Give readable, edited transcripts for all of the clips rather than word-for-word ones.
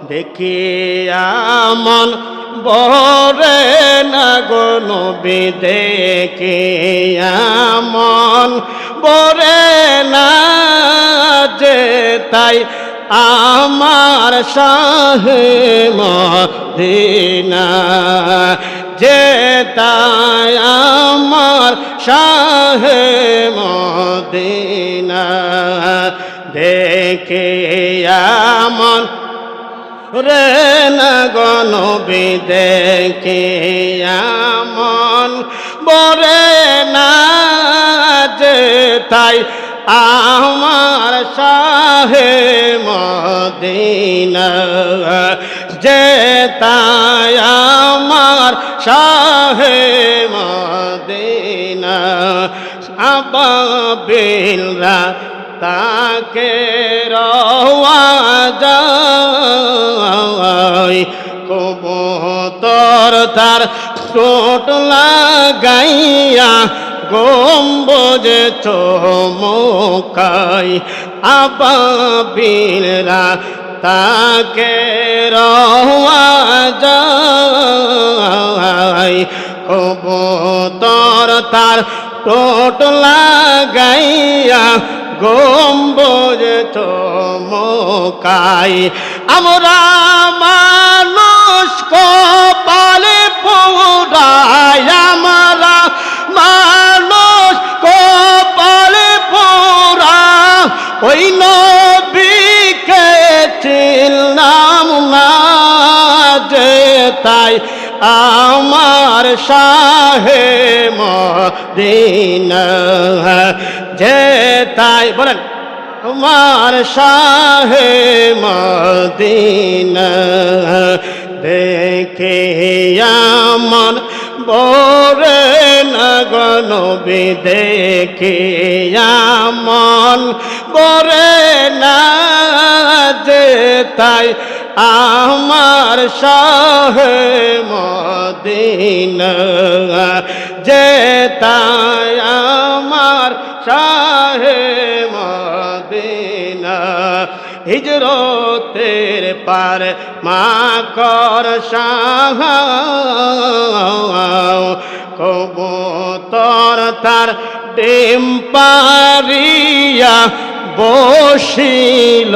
দেখি আমন বরে না গো নবী দেখি আমন বরে না যে তাই আমার শাহে মদিনা যে তাই আমার শাহে মদিনা দেখে আমন রে না গো নবী দেখে আমন বরে না যে তাই আমার শাহে মদিনা যে তাই আমার শাহে মদিনা আবাবিলরা তাকে রওয়া যায় কবুতর তার ঠোঁট লাগাইয়া গম্বুজে চমকায় আবাবিলরা তাকে রওয়া যায় কবুতর তার ঠোঁট লাগাইয়া গম্বুজ চমকায় আমরা মানুষ কপালে পোড়ায় আমরা মানুষ কপালে পোড়া ওই নবীকে চিনলাম না যে তাই আমার শাহে মদিনা যে তাই বলেন আমার শাহে মদিনা দেখে আমন বরে না গো নবী দেখে আমন বরে না যে তাই আমার শাহে মদিনা যে তাই আমার শাহে মদিনা হিজরতের পার মা কর শাহ কবুতর তার ডিম পারিয়া বসিল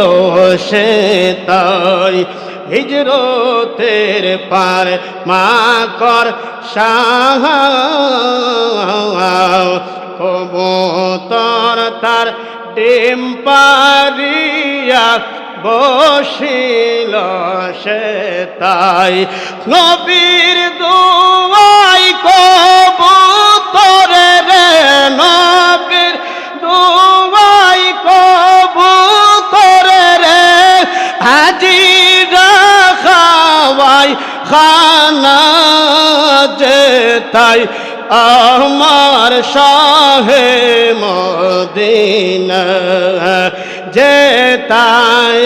সে তাই হিজরতের পার মা কর শাহ কবুতর তার ডিম পারিয়া বসিল সে তাই নবীর দুয়াই কবুতরে রে নবীর দুয়াই কবুতরে রে হাজি রাখাওয়াই খানা যে তাই আমার শাহে মদিনা যে তাই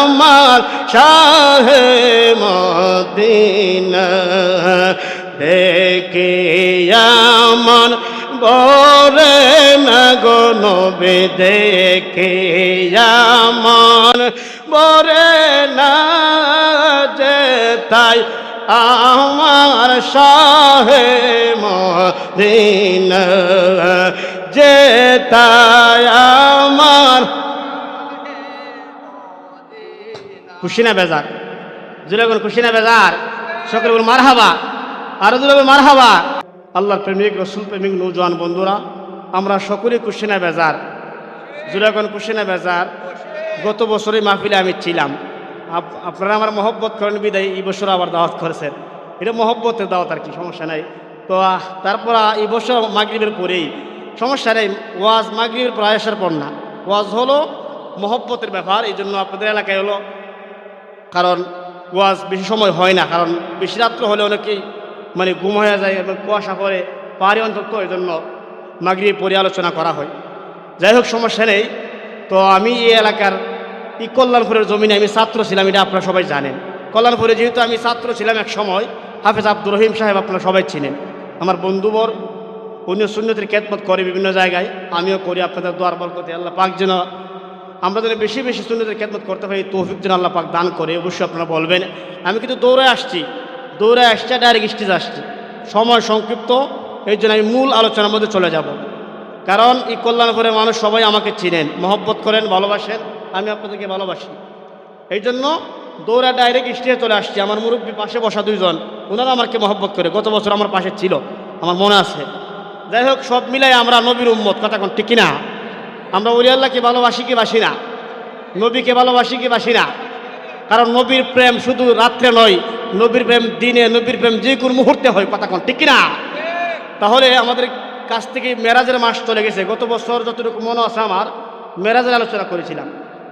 আমার শাহে মদিনা দেখে আমন বরে না গো নবী দেখে আমন বরে না যে তাই আমার শাহে মদিনা যে তাই আমার খুশি না বেজার জুলে বল খুশি না বেজার সকলে বল মারহাবা আরো জুলে বল মারহাবা আল্লাহর প্রেমিক রসুল প্রেমিক নৌজওয়ান বন্ধুরা আমরা সকলেই খুশি না বেজার জুলে বল খুশি না বেজার গত বছরই মাহফিলে আমি ছিলাম আপনারা আমার মহব্বত করেন বিদায় এই বছর আবার দাওয়াত করেছেন এটা মহব্বতের দাওয়াত আর কি সমস্যা নাই তো তারপর এই বছর মাগরিবের পরেই সমস্যা নেই ওয়াজ মাগরিবের পর আসার পর না ওয়াজ হলো মহব্বতের ব্যাপার এই জন্য আপনাদের এলাকায় হলো কারণ ওয়াজ বেশি সময় হয় না কারণ বেশি রাত্র হলে অনেকেই মানে ঘুম হয়ে যায় এবং কুয়াশা করে পাহাড়ি অঞ্চল তো এই জন্য মাগরিব পরে আলোচনা করা হয় যাই হোক সমস্যা নেই তো আমি এই এলাকার এই কল্যাণপুরের জমিনে আমি ছাত্র ছিলাম এটা আপনারা সবাই জানেন কল্যাণপুরে যেহেতু আমি ছাত্র ছিলাম এক সময় হাফেজ আব্দুর রহিম সাহেব আপনারা সবাই চিনেন আমার বন্ধুবর উনিও সুন্নতের খেদমত করে বিভিন্ন জায়গায় আমিও করি আপনাদের দোয়ার বরকতে আল্লাহ পাক যেন আমরা যেন বেশি বেশি সুন্নতের খেদমত করতে পারি, তৌফিক যেন আল্লাহ পাক দান করে। অবশ্যই আপনারা বলবেন। আমি কিন্তু দৌড়ে আসছি ডাইরেক্ট স্টেজে আসছি, সময় সংক্ষিপ্ত, এই জন্য আমি মূল আলোচনার মধ্যে চলে যাব। কারণ এই কল্যাণপুরের মানুষ সবাই আমাকে চিনেন, মহব্বত করেন, ভালোবাসেন, আমি আপনাদেরকে ভালোবাসি। এই জন্য দৌড়া ডাইরেক্ট স্টেজে চলে আসছি। আমার মুরব্বী পাশে বসা দুইজন, ওনারা আমাকে মহব্বত করে, গত বছর আমার পাশে ছিল, আমার মনে আছে। যাই হোক, সব মিলাই আমরা নবীর উম্মত, কথা কোন ঠিক না? আমরা ওলি আল্লাহকে ভালোবাসি কি বাসি না? নবীকে ভালোবাসি কি বাসি না? কারণ নবীর প্রেম শুধু রাত্রে নয়, নবীর প্রেম দিনে, নবীর প্রেম যে কোনো মুহূর্তে হয়, কথা কোন ঠিক না? তাহলে আমাদের কাছ থেকে মেরাজের মাস চলে গেছে। গত বছর যতটুকু মনে আছে আমার, মেরাজের আলোচনা করেছিলাম।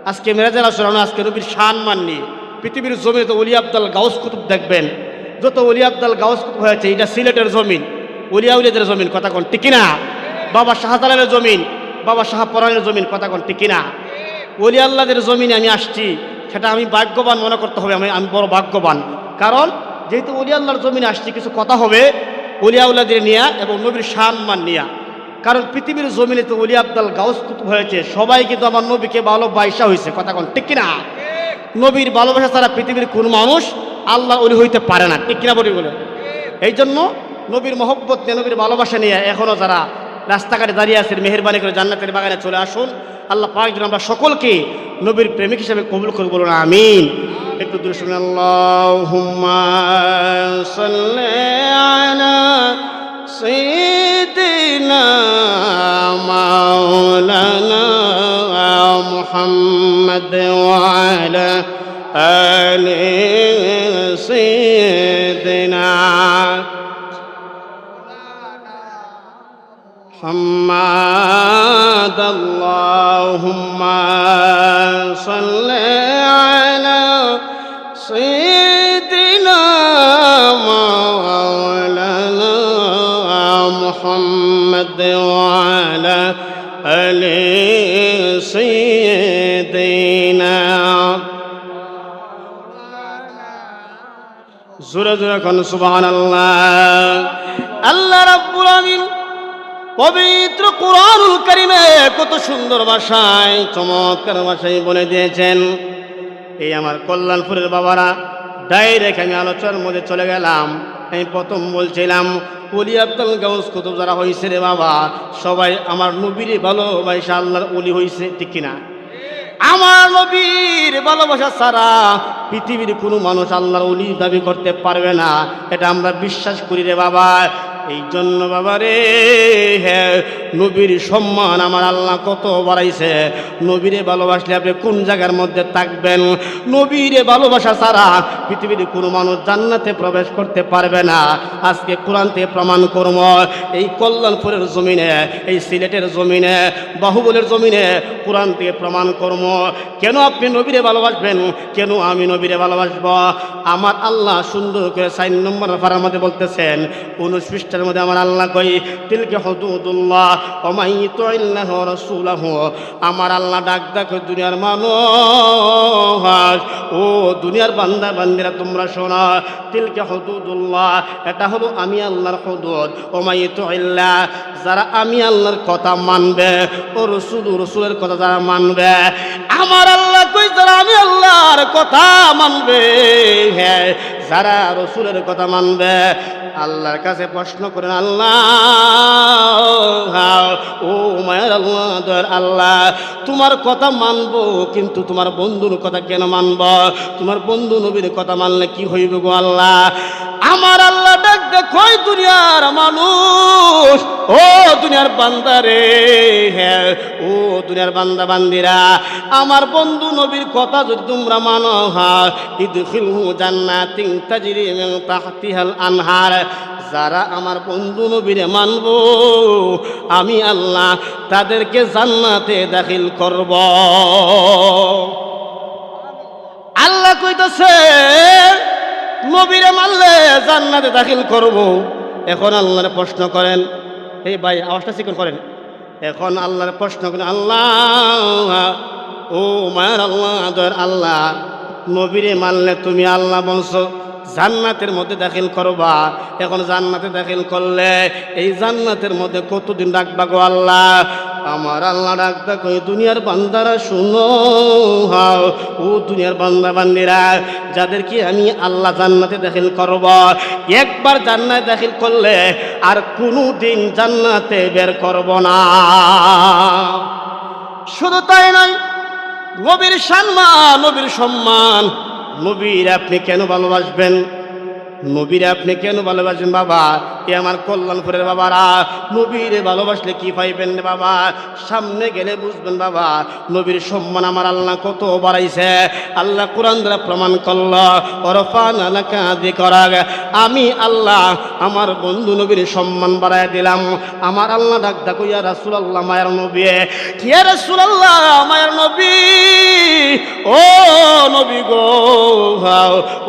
আজকে মেরাজের আলোচনা, আজকে নবীর সম্মান নিয়ে। পৃথিবীর জমিনে তো ওলি আব্দাল গাউস কুতুব দেখবেন, যত ওলি আব্দাল গাউস কুতুব হয়েছে, এটা সিলেটের জমিন, ওলিয়া উলিয়াদের জমিন, কথা কোন ঠিক না? বাবা শাহজালালের জমিন, বাবা শাহপরানের জমিন, কথা কোন ঠিক না? ওলি আল্লাহদের জমিনে আমি আসছি, সেটা আমি ভাগ্যবান মনে করতে হবে। আমি বড় ভাগ্যবান, কারণ যেহেতু ওলি আল্লাহর জমিনে আসছি, কিছু কথা হবে ওলিয়া উল্লাহদের নিয়া এবং নবীর সম্মান নিয়া। কারণ পৃথিবীর জমিনে তো ওলি আব্দাল গাউস কুতুব হয়েছে, সবাই কিন্তু আমার নবীকে ভালোবাসা হয়েছে, কথা কোন ঠিক না? নবীর ভালোবাসা ছাড়া পৃথিবীর কোন মানুষ আল্লাহ ওলি হইতে পারে না, ঠিক কিনা বলি বলে? এই জন্য নবীর মহব্বত নিয়ে, নবীর ভালোবাসা নিয়ে এখনও যারা রাস্তাঘাটে দাঁড়িয়ে আছেন, মেহেরবানি করে জান্নাতের বাগানে চলে আসুন। আল্লাহ পাক যেন আমরা সকলকে নবীর প্রেমিক হিসেবে কবুল করে, বলুন আমিন। একটু দূরে শুনুন, আল্লাহুম্মা সাল্লি আলা সাইয়্যিদিনা মাওলানা মুহাম্মদ ওয়া আলা আলি সাইয়্যিদিনা محمد اللهم صل على سيدنا مولانا محمد وعلى آل سيدنا জোরে জোরে কোন সুবহানাল্লাহ। আল্লাহ রাব্বুল আমিন পবিত্র কুরআনুল কারীমে কত সুন্দর ভাষায়, চমৎকার ভাষায় বলে দিয়েছেন। এই আমার কল্যাণপুরের বাবারা, ডাইরেক্ট আমি আলোচনার মধ্যে চলে গেলাম। আমি প্রথম বলছিলাম ওলি আব্দুল গাউস কুতুব যারা হয়েছে রে বাবা, সবাই আমার নবীর ভালোবাসা আল্লাহর ওলি হয়েছে, ঠিক কিনা? আমার নবীর ভালোবাসা ছাড়া পৃথিবীর কোনো মানুষ আল্লাহর ওলি দাবি করতে পারবে না, এটা আমরা বিশ্বাস করি রে বাবা। এই জন্য বাবা রে, হ্যাঁ, নবীর সম্মান আমার আল্লাহ কত বাড়াইছে। নবীরে ভালোবাসলে আপনি কোন জায়গার মধ্যে থাকবেন? নবীরে ভালোবাসা ছাড়া পৃথিবীর কোনো মানুষ জান্নাতে প্রবেশ করতে পারবে না। আজকে কোরআন থেকে প্রমাণ করব, এই কল্যাণপুরের জমিনে, এই সিলেটের জমিনে, বাহুবলের জমিনে কোরআন থেকে প্রমাণ করব কেন আপনি নবীরে ভালোবাসবেন, কেন আমি নবীরে ভালোবাসব। আমার আল্লাহ সুন্দর করে 4 নম্বর পারার মধ্যে বলতেছেন, 19 পৃষ্ঠার মধ্যে আমার আল্লাহ কই, তিলকা হুদুদুল্লাহ ওয়া মান ইউতিল্লাহু ওয়া রাসূলাহু। আমার আল্লাহ ডাক ডাক দুনিয়ার মানুষ, ও দুনিয়ার বান্দা বান্দিরা তোমরা শোনো, তিলকা হুদুদুল্লাহ, এটা হলো আমি আল্লাহর হুদুদ। ওয়া মান ইউতিল্লাহ, যারা আমি আল্লাহর কথা মানবে, ও রসুলের কথা যারা মানবে, আমার আল্লাহ কই যারা আমি আল্লাহর কথা মানবে, হ্যাঁ, যারা রসুলের কথা মানবে, আল্লাহর কাছে প্রশ্ন করেন, আল্লাহ ও মায়ের আল্লাহ, দয়ার আল্লাহ, তোমার কথা মানবো, কিন্তু তোমার বন্ধুর কথা কেন মানব? তোমার বন্ধু নবীর কথা মানলে কি হইবে গো আল্লাহ? আমার আল্লাহ ডাক দেখো দুনিয়ার মানুষ, ও দুনিয়ার বান্দারে, হ্যাঁ, ও দুনিয়ার বান্দা বান্দিরা, আমার বন্ধু নবীর কথা যদি তোমরা মানো, হ্যাঁ, ইদখিলহু জান্নাতিন তাজরি মিন তাহতিহাল আনহার, যারা আমার বন্ধু নবীরে মানব, আমি আল্লাহ তাদেরকে জান্নাতে দাখিল করব। আল্লাহ কইতেছে নবীরে মানলে জান্নাতে দাখিল করব। এখন আল্লাহর প্রশ্ন করেন, এই ভাই আওয়াজটা চিকন করেন, এখন আল্লাহর প্রশ্ন করেন, আল্লাহ ও মায়ের আল্লাহ, দয়ার আল্লাহ, নবীরে মানলে তুমি আল্লাহ বলছো জান্নাতের মধ্যে দাখিল করবা। এখন জান্নাতে দাখিল করলে এই জান্নাতের মধ্যে কতদিন রাখবা গো আল্লাহ? আমার আল্লাহ ডাকতা কই দুনিয়ার বান্দারা শুনো, ও দুনিয়ার বান্দা বান্দিরা, যাদেরকে আমি আল্লাহ জান্নাতে দাখিল করব, একবার জান্নাতে দাখিল করলে আর কোনো দিন জান্নাতে বের করব না। শুধু তাই নয়, নবীর সম্মান, নবীর সম্মান, নবীর আপনি কেন ভালোবাসবেন? নবীরে আপনি কেন ভালোবাসেন বাবা? এ আমার কল্যাণপুরের বাবারা, নবীরে ভালোবাসলে কি পাইবেন বাবা? সামনে গেলে বুঝবেন বাবা নবীর সম্মান আমার আল্লাহ কত বাড়াইছে। আল্লাহ কোরআন দ্বারা প্রমাণ করল, ওরফান আলাকা যিকরা, আমি আল্লাহ আমার বন্ধু নবীর সম্মান বাড়াই দিলাম। আমার আল্লাহ ডাক ডাকো ইয়া রাসূলুল্লাহ, মায়ের নবী, ইয়া রাসূলুল্লাহ, মায়ের নবী, ও নবী গো,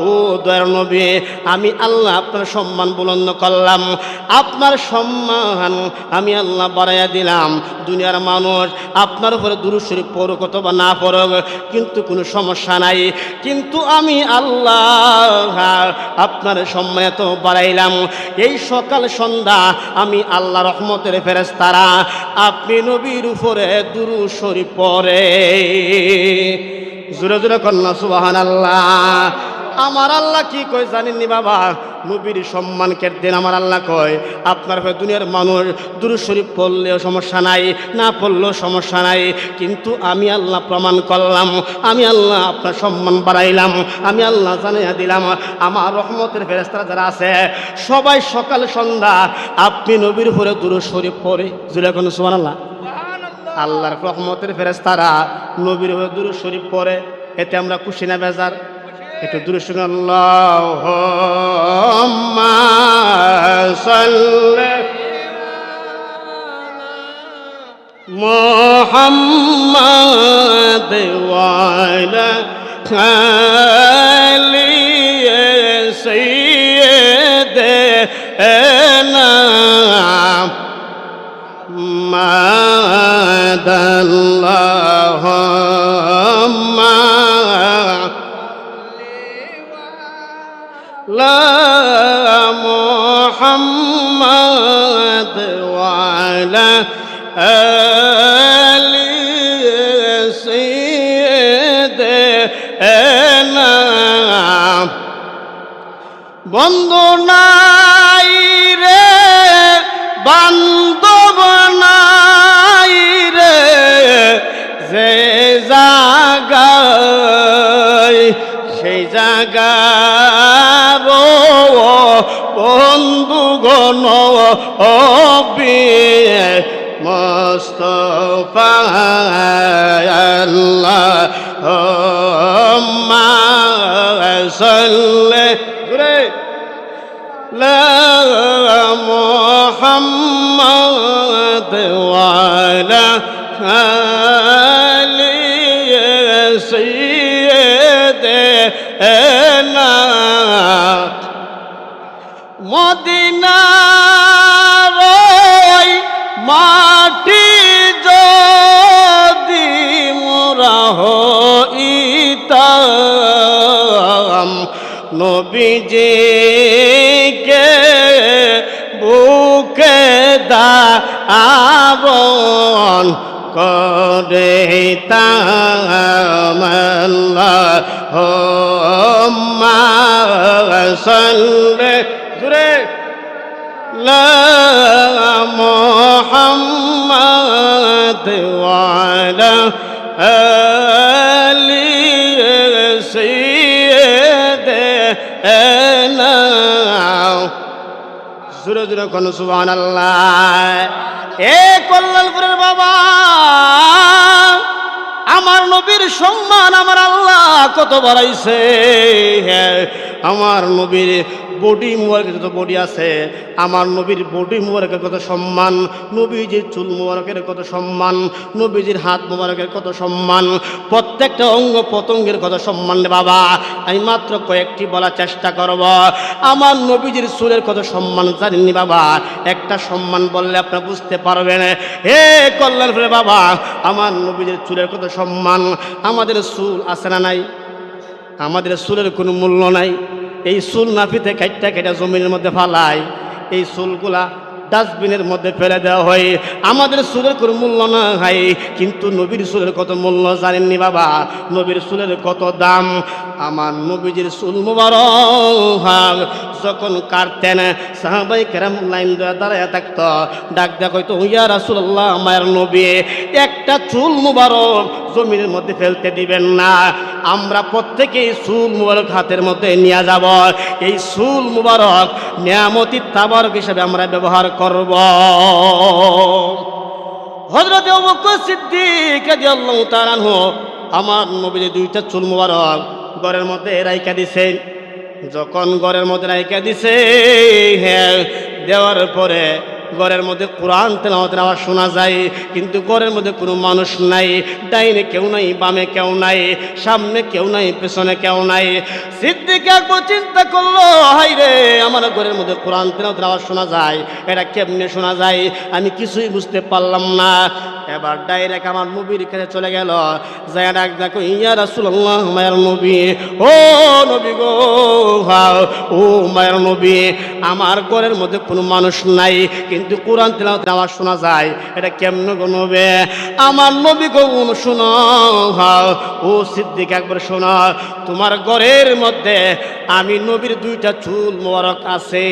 ও দয়ার নবী, আমি আল্লাহ আপনার সম্মান বুলন্দ করলাম, আপনার সম্মান আমি আল্লাহ বাড়াইয়া দিলাম। দুনিয়ার মানুষ আপনার উপরে দুরূদ শরীফ পড়ুক অথবা না পড়ুক, কিন্তু কোনো সমস্যা নাই, কিন্তু আমি আল্লাহ আপনার সম্মান এত বাড়াইলাম। এই সকাল সন্ধ্যা আমি আল্লাহ রহমতের ফেরেশতারা আপনি নবীর উপরে দুরূদ শরীফ পড়ে। জোরে জোরে কন্যা সুবহানাল্লাহ। আমার আল্লাহ কি কয় জানেননি বাবা? নবীর সম্মান কেটে দেন। আমার আল্লাহ কয় আপনার দুনিয়ার মানুষ দুরূদ শরীফ পড়লেও সমস্যা নাই, না পড়লেও সমস্যা নাই, কিন্তু আমি আল্লাহ প্রমাণ করলাম, আমি আল্লাহ আপনার সম্মান বাড়াইলাম, আমি আল্লাহ জানাইয়া দিলাম আমার রহমতের ফেরেশতারা যারা আছে সবাই সকাল সন্ধ্যা আপনি নবীর উপরে দুরূদ শরীফ পড়ে। জুড়ে কোন সুবহানাল্লাহ। আল্লাহর রহমতের ফেরেশতারা নবীর উপরে দুরূদ শরীফ পড়ে, এতে আমরা খুশি না বেজার? একটু দূরে শুনে আল্লাহুম্মা সাল্লি মুহাম্মাদ ওয়া আলা আলি সাইয়্যিদিনা মাদাল্লাহুম্মা লা মুহাম্মাদ ওয়া আলা আলি সাইয়্যিদিনা। বন্ধু নাই রে, বান্ধব নাই রে, যে জায়গায় সেই জায়গার বন্ধুগণ মুস্তাফা আল্লাহুম্মা সাল্লি লা মুহাম্মাদ ওয়া আলা আলি সাইয়্যিদিনা। মদিনার ওই মাটি যদি মোরা হইতাম, নবীজিকে বুকে দাবন করিতাম। আল্লাহুম্মা সাল্লি লা মুহাম্মাদ ওয়া আলা আলি সাইয়্যিদিনা। জোরে জোরে কোন সুবহানাল্লাহ। এ কল্যাণপুরের বাবা, আমার নবীর সম্মান আমার আল্লাহ কত বাড়াইছে। আমার নবীর বডি মুবারকের যত বডি আছে, আমার নবীর বডি মুবারকের কত সম্মান, নবীজির চুল মুবারকের কত সম্মান, নবীজির হাত মুবারকের কত সম্মান, প্রত্যেকটা অঙ্গ প্রত্যঙ্গের কত সম্মান বাবা। আমি মাত্র কয়েকটি বলার চেষ্টা করব। আমার নবীজির চুলের কত সম্মান জানেননি বাবা? একটা সম্মান বললে আপনারা বুঝতে পারবেন। হে কল্যাণপুরে বাবা, আমার নবীজির চুলের কত সম্মান। আমাদের চুল আছে না নাই? আমাদের চুলের কোনো মূল্য নাই। এই চুল নাপিতে কাইটা কাইটা জমিনের মধ্যে ফালায়, এই চুলগুলা ডাস্টবিনের মধ্যে ফেলে দেওয়া হয়। আমাদের চুলের কোনো মূল্য না হয়, কিন্তু নবীর চুলের কত মূল্য জানেননি বাবা? নবীর চুলের কত দাম। আমার নবীজির চুল মুবারক যখন কাটতেন, সাহাবায়ে কেরাম লাইন ধরে দাঁড়ায় থাকতো, ডাক দেয়া কইতো, ইয়া রাসূলুল্লাহ, আমার নবী একটা চুল মুবারক জমিনের মধ্যে ফেলতে দিবেন না, আমরা প্রত্যেকেই চুল মুবারক হাতের মধ্যে নিয়ে যাব, এই চুল মুবারক নিয়ামতি তাবারক হিসেবে আমরা ব্যবহার করব। হযরত আবু বকর সিদ্দিক রাদিয়াল্লাহু তাআলা আনহু আমার নবীর দুইটা চুল মুবারক ঘরের মধ্যে রাইখা দিছেন। যখন ঘরের মধ্যে রাইখা দিছে, হ্যাঁ, দেওয়ার পরে ঘরের মধ্যে কোরআন তেলাওয়াতের আওয়াজ শোনা যায়, কিন্তু ঘরের মধ্যে কোনো মানুষ নাই। ডাইনে কেউ নাই, বামে কেউ নাই, সামনে কেউ নাই, পেছনে কেউ নাই। সিদ্দিক আকবর চিন্তা করলো, হাই রে, আমার ঘরের মধ্যে কোরআন তেলাওয়াতের আওয়াজ শোনা যায়, এটা কেমনে শোনা যায়? আমি কিছুই বুঝতে পারলাম না। এবার ডাইরেক্ট আমার নবীর কাছে চলে গেল, যায় ডাক দেখো, ইয়া রাসূলুল্লাহ, মায়ের নবী, ও নবী গো, ও মায়ের নবী, আমার ঘরের মধ্যে কোনো মানুষ নাই, কিন্তু কোরআন তেলাওয়াতের আওয়াজ শোনা যায়, এটা কেমনে গো নবী? আমার নবী গো, শোনো, ও সিদ্দিক আকবর শোনো, তোমার ঘরের মধ্যে আমি নবীর দুইটা চুল মোবারক আছে।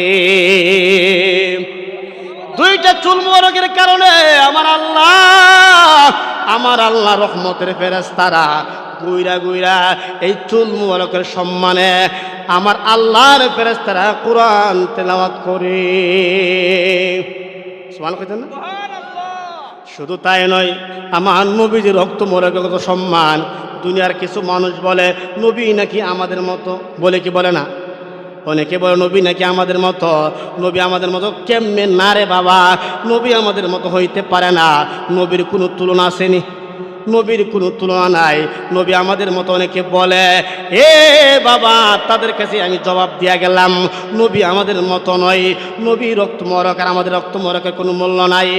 দুইটা চুল মোবারকের কারণে আমার আল্লাহ রহমতের ফেরেশতারা গুইরা গুইরা এই চুল মোবারকের সম্মানে আমার আল্লাহর ফেরেশতারা কোরআন তেলাওয়াত করে। সুবহানাল্লাহ কইতেন না? শুধু তাই নয়, আমার নবীজির রক্ত মোবারকের কত সম্মান। দুনিয়ার কিছু মানুষ বলে নবী নাকি আমাদের মতো, বলে কি বলে না? অনেকে বলে নবী নাকি আমাদের মতো। নবী আমাদের মতো কেমনে? না রে বাবা, নবী আমাদের মতো হইতে পারে না। নবীর কোনো তুলনা আসেনি, নবীর কোনো তুলনা নাই। নবী আমাদের মতো অনেকে বলে, এ বাবা, তাদের কাছে আমি জবাব দিয়া গেলাম, নবী আমাদের মতো নয়। নবী রক্ত মোবারক আর আমাদের রক্ত মোবারকের কোনো মূল্য নাই।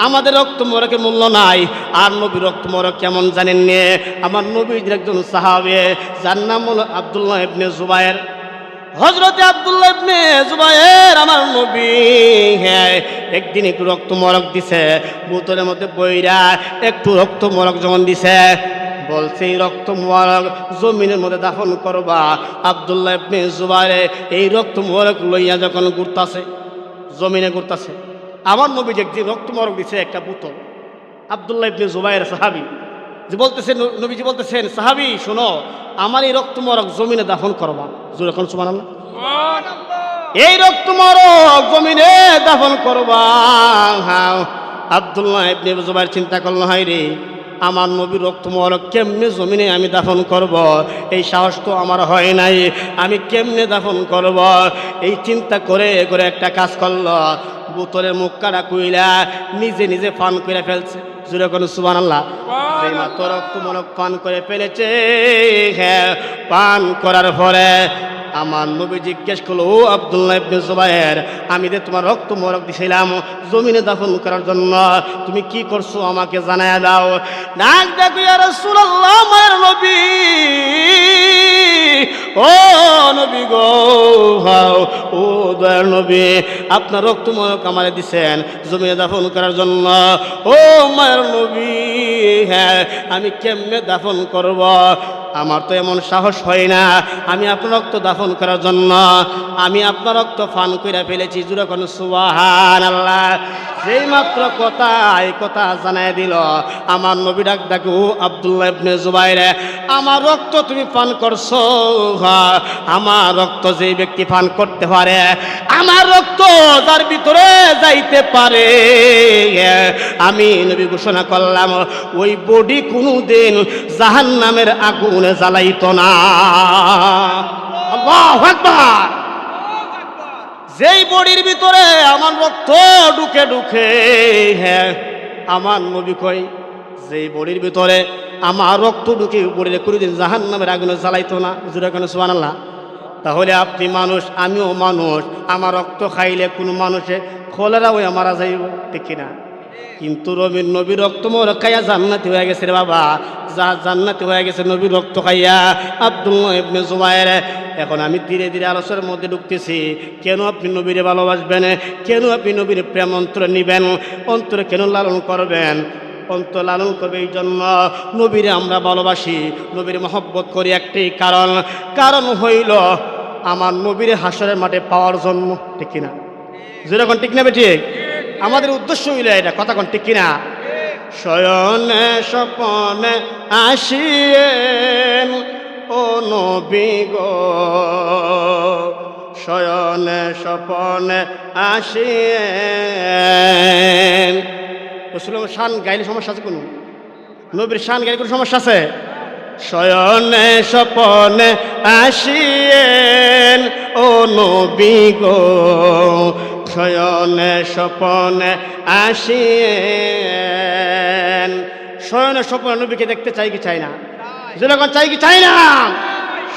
আমাদের রক্ত মোবারকের মূল্য নাই, আর নবী রক্ত মোবারক কেমন জানেন নে? আমার নবীর একজন সাহাবী, যার নাম হলো আব্দুল্লাহ ইবনে জুবায়ের। হযরতে আব্দুল্লাহ ইবনে জুবায়ের আমার নবী, হ্যাঁ, একদিন একটু রক্ত মোবারক দিছে, বোতলের মধ্যে বইরা একটু রক্ত মোবারক যখন দিছে, বলছে এই রক্ত মোবারক জমিনের মধ্যে দাফন করবা। আব্দুল্লাহ ইবনে জুবায়ের এই রক্ত মোবারক লইয়া যখন ঘুরতাছে, জমিনে ঘুরতাছে, আমার নবী একদিন রক্ত মোবারক দিছে একটা বোতল। আব্দুল্লাহ ইবনে জুবায়ের সাহাবী যে বলতেছেন, নবীজি বলতেছেন, সাহাবী শোনো, আমার এই রক্ত মোবারক জমিনে দাফন করবা। জোরে কোন সুবহানাল্লাহ। এই রক্ত মোবারক জমিনে দাফন করবা। আব্দুল্লাহ ইবনে জুবায়ের চিন্তা করলো, হাই রে, আমার নবীর রক্ত মোবারক কেমনে জমিনে আমি দাফন করব? এই সাহস তো আমার হয় নাই, আমি কেমনে দাফন করব? এই চিন্তা করে করে একটা কাজ করলো, বোতলের মুখ কাটা কইলা নিজে নিজে পান করে ফেলছে। জোরে কোন সুবহানাল্লাহ। যেই মাত্র রক্ত মোবারক পান করে ফেলেছে, হ্যাঁ, পান করার পরে আমার নবী জিজ্ঞেস করলো, ও আব্দুল্লাহ ইবনে জুবায়ের, আমি যে তোমার রক্ত মোবারক দিছিলাম জমিনে দাফন করার জন্য, তুমি কি করছো আমাকে জানায়া দাও। ডাক দেখো, ইয়া রাসূলুল্লাহ, মায়ের নবী, ও নবী গো, ও দয়ার নবী, আপনার রক্ত মোবারক আমারে দিছেন জমিনে দাফন করার জন্য। ও মায়ের নবী, হ্যাঁ, আমি কেমনে দাফন করব? আমার তো এমন সাহস হয় না, আমি আপনার রক্ত দাফন করার জন্য আমি আপনার রক্ত পান করে ফেলেছি। জোরে কোন সুবহানাল্লাহ। যেই মাত্র এই কথা জানাই দিল, আমার নবী ডাক ডাকে, ও আব্দুল্লাহ ইবনে জুবায়ের, আমার রক্ত তুমি পান করছো। আমার রক্ত যেই ব্যক্তি পান করতে পারে, আমার রক্ত যার ভিতরে যাইতে পারে, আমি নবী ঘোষণা করলাম, ওই বডি কোনোদিন জাহান্নামের আগুনে জ্বালাইতো না। আল্লাহু আকবার। যেই বডির ভিতরে আমার রক্ত ঢুকে ঢুকে, হ্যাঁ, আমার নবী কই, যেই বডির ভিতরে আমার রক্ত ঢুকে বডিরে কোনোদিন জাহান্নামের আগুনে জ্বালাইতো না। জোরে কেন সুবহানাল্লাহ। তাহলে আপনি মানুষ, আমিও মানুষ, আমার রক্ত খাইলে কোনো মানুষে কলেরা হয়ে মারা যাইব, ঠিক কিনা? কিন্তু নবীর রক্ত মোর খাইয়া জান্নাতি হয়ে গেছে রে বাবা, যা জান্নাতি হয়ে গেছে নবীর রক্ত খাইয়া আব্দুল্লাহ ইবনে জুবায়ের। এখন আমি ধীরে ধীরে আলোচনার মধ্যে ঢুকতেছি। কেন আপনি নবীরে ভালোবাসবেন? কেন আপনি নবীর প্রেম অন্তরে নিবেন? অন্তরে কেন লালন করবেন? অন্তর লালন করবে এই জন্য, নবীরে আমরা ভালোবাসি, নবীর মহব্বত করি একটাই কারণ হইল আমার নবীর হাসরের মাঠে পাওয়ার জন্য। ঠিক কিনা? যেরকম ঠিক নেবে ঠিক, আমাদের উদ্দেশ্য হইল এটা, কথা কোন ঠিক কিনা? শয়নে স্বপনে আসিয়েন ও নবী গো, শয়নে স্বপনে আসিয়েন। রসুলের শান গাইলে সমস্যা আছে কোনো? নবীর শান গাইলে কোনো সমস্যা আছে? শয়নে স্বপনে আসিয়েন ও নবী গো, শয়নে স্বপনে আসিয়েন। শয়নে স্বপনে নবীকে দেখতে চাই কি চাই না? যেরকম চাই কি চাই না?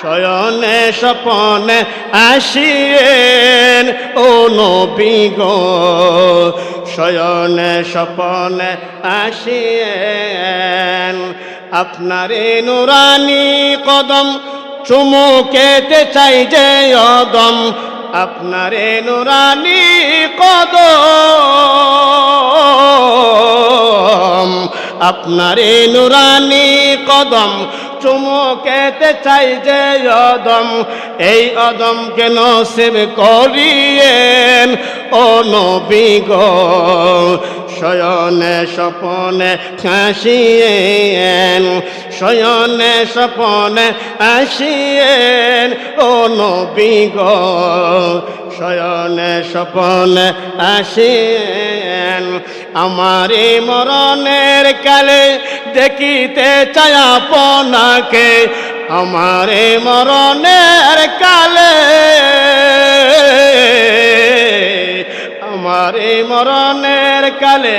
শয়নে স্বপনে আসিয়েন ও নবী গো, শয়নে স্বপনে আসিয়েন। আপনারে নুরানি কদম চুমুকেতে চাই যে অদম, আপনারে নুরানি কদম, আপনারে নুরানি কদম চুমুকেতে চাই যে অদম, এই অদমকে নসিব করিয়েন ও নবী গো, শয়নে স্বপনে আসিয়েন, শয়নে স্বপনে আসিয়েন ও নবী গো, শয়নে স্বপনে আসিয়েন। আমার এই মরণের কালে দেখিতে চাই আপনাকে, আমার এই মরণের কালে, আমার এই মরণের কালে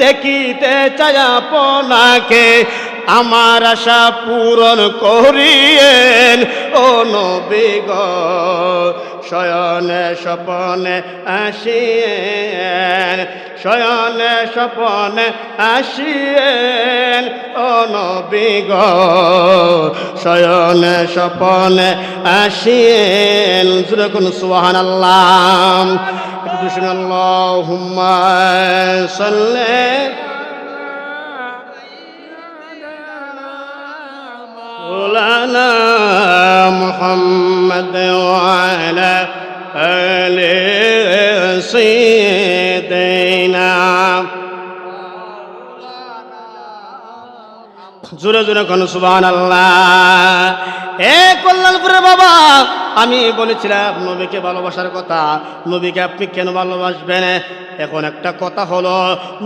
দেখিতে চাই আপনাকে, আমার আশা পূরণ করিয়েন ও নবী গো, শয়নে স্বপনে আসিয়েন, শয়নে স্বপনে আসিয়েন ও নবী গো, শয়নে স্বপনে আসিয়েন। যেরকম সুবহানাল্লাহ, আল্লাহুম্মা সাল্লি مولانا محمد وعلى آل سيدنا। জোরে জোরে কোন সুবহানাল্লাহ। এ কল্যাণপুরের বাবা, আমি বলেছিলাম নবীকে ভালোবাসার কথা। নবীকে আপনি কেন ভালোবাসবেন? এখন একটা কথা হলো,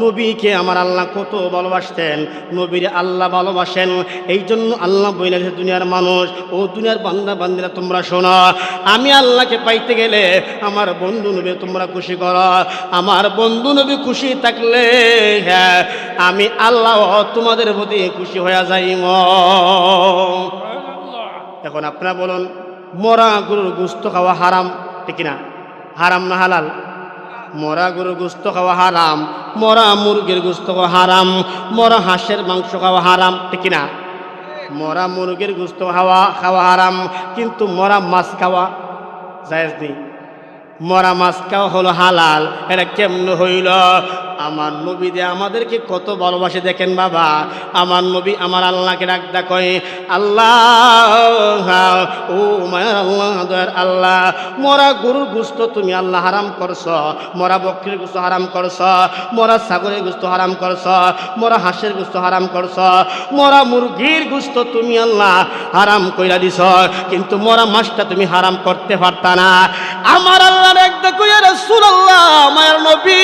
নবীকে আমার আল্লাহ কত ভালোবাসতেন, নবীর আল্লাহ ভালোবাসেন। এই জন্য আল্লাহ বলেছে দুনিয়ার মানুষ ও দুনিয়ার বান্দা বান্দিরা তোমরা শোনো, আমি আল্লাহকে পাইতে গেলে আমার বন্ধু নবী তোমরা খুশি করো। আমার বন্ধু নবী খুশি থাকলে হ্যাঁ আমি আল্লাহ তোমাদের প্রতি খুশি হয়ে যাইম। এখন আপনারা বলুন, মরা গরুর গোশত খাওয়া হারাম, ঠিক না? হারাম না হালাল? মরা গরুর গোশত খাওয়া হারাম, মরা মুরগির গোশত খাওয়া হারাম, মরা হাঁসের মাংস খাওয়া হারাম, ঠিক না? মরা মুরগির গোশত খাওয়া হারাম, কিন্তু মরা মাছ খাওয়া জায়েজ নেই। মরা মাছ খাওয়া হলো হালাল। এটা কেমন হইল? আমার নবী দিয়ে আমাদেরকে কত ভালোবাসে দেখেন বাবা। আমার নবী আমার আল্লাহকে ডাকদা কয়, আল্লাহ ও মায়ের আল্লাহ, দয়ার আল্লাহ, মরা গরুর গোশত তুমি আল্লাহ হারাম করছ, মরা বকরির গোশত হারাম করছ, মরা ছাগলের গোশত হারাম করছ, মরা হাঁসের গোশত হারাম করছ, মরা মুরগির গোশত তুমি আল্লাহ হারাম কইরা দিছ, কিন্তু মরা মাছটা তুমি হারাম করতে পারতা না। আমার আল্লাহ ডাকদা কয়, রাসূলুল্লাহ, মায়ের নবী,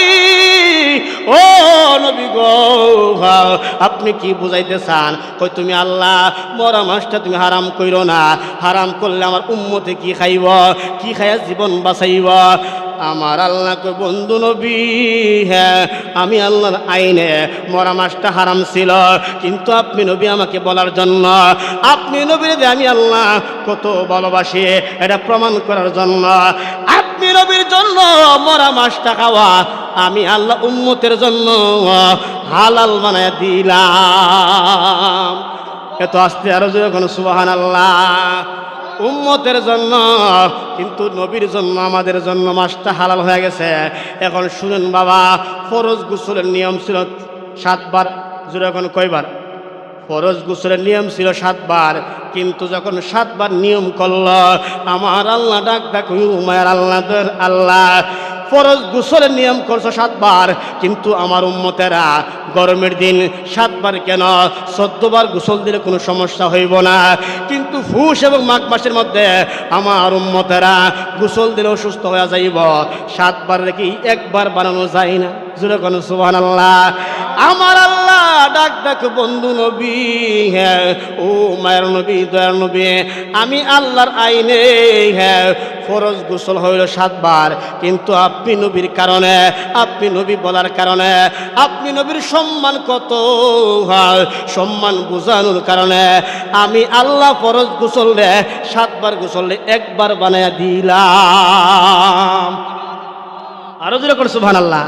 ও নবী গো, আপনি কি বুঝাইতে চান? কই তুমি আল্লাহ মরা মাছটা তুমি হারাম কইরো না, হারাম করলে আমার উম্মতে কি খাইব, কি খাইয়া জীবন বাঁচাইব? আমার আল্লাহ কই, বন্ধু নবী, হ্যাঁ আমি আল্লাহর আইনে মরা মাছটা হারাম ছিল, কিন্তু আপনি নবী আমাকে বলার জন্য, আপনি নবীর আমি আল্লাহ কত ভালোবাসি এটা প্রমাণ করার জন্য আপনি নবীর জন্য মরা মাছটা খাওয়া আমি আল্লাহ উম্মতের জন্য হালাল বানায় দিলাম। এত আস্তে আরো যখন সুবহানাল্লাহ। উম্মতের জন্য, কিন্তু নবীর জন্য আমাদের জন্য মাছটা হালাল হয়ে গেছে। এখন শুনুন বাবা, ফরজ গোসলের নিয়ম ছিল 7 বার। জোরে এখন কয়বার? ফরজ গোসলের নিয়ম ছিল 7 বার, কিন্তু যখন 7 বার নিয়ম করল, আমার আল্লাহ ডাক উমায়ের আল্লাহ ফরজ গোসলের নিয়ম করছো 7 বার, কিন্তু আমার উম্মতেরা গরমের দিন 7 বার কেন 14 বার গোসল দিলে কোনো সমস্যা হইব না, কিন্তু ফুস এবং মাঘ মাসের মধ্যে আমার উম্মতেরা গোসল দিলে অসুস্থ হয়ে যাইব। 7 বার কি 1 বার বানানো যায় না? জোরে কোন সুবহানাল্লাহ। আমার আল্লাহ ডাক বন্ধু নবী, হ্যাঁ ও মায়ের নবী, দয়ার নবী, আমি আল্লাহর আইনে হ্যাঁ ফরজ গোসল হইল 7 বার, কিন্তু আপনি নবীর কারণে, আপনি নবী বলার কারণে, আপনি নবীর সম্মান কত, সম্মান বোঝানোর কারণে আমি আল্লাহ ফরজ গোসল 7 বার গোসল 1 বার বানায়া দিলাম। আরো জোরে করে সুবহানাল্লাহ।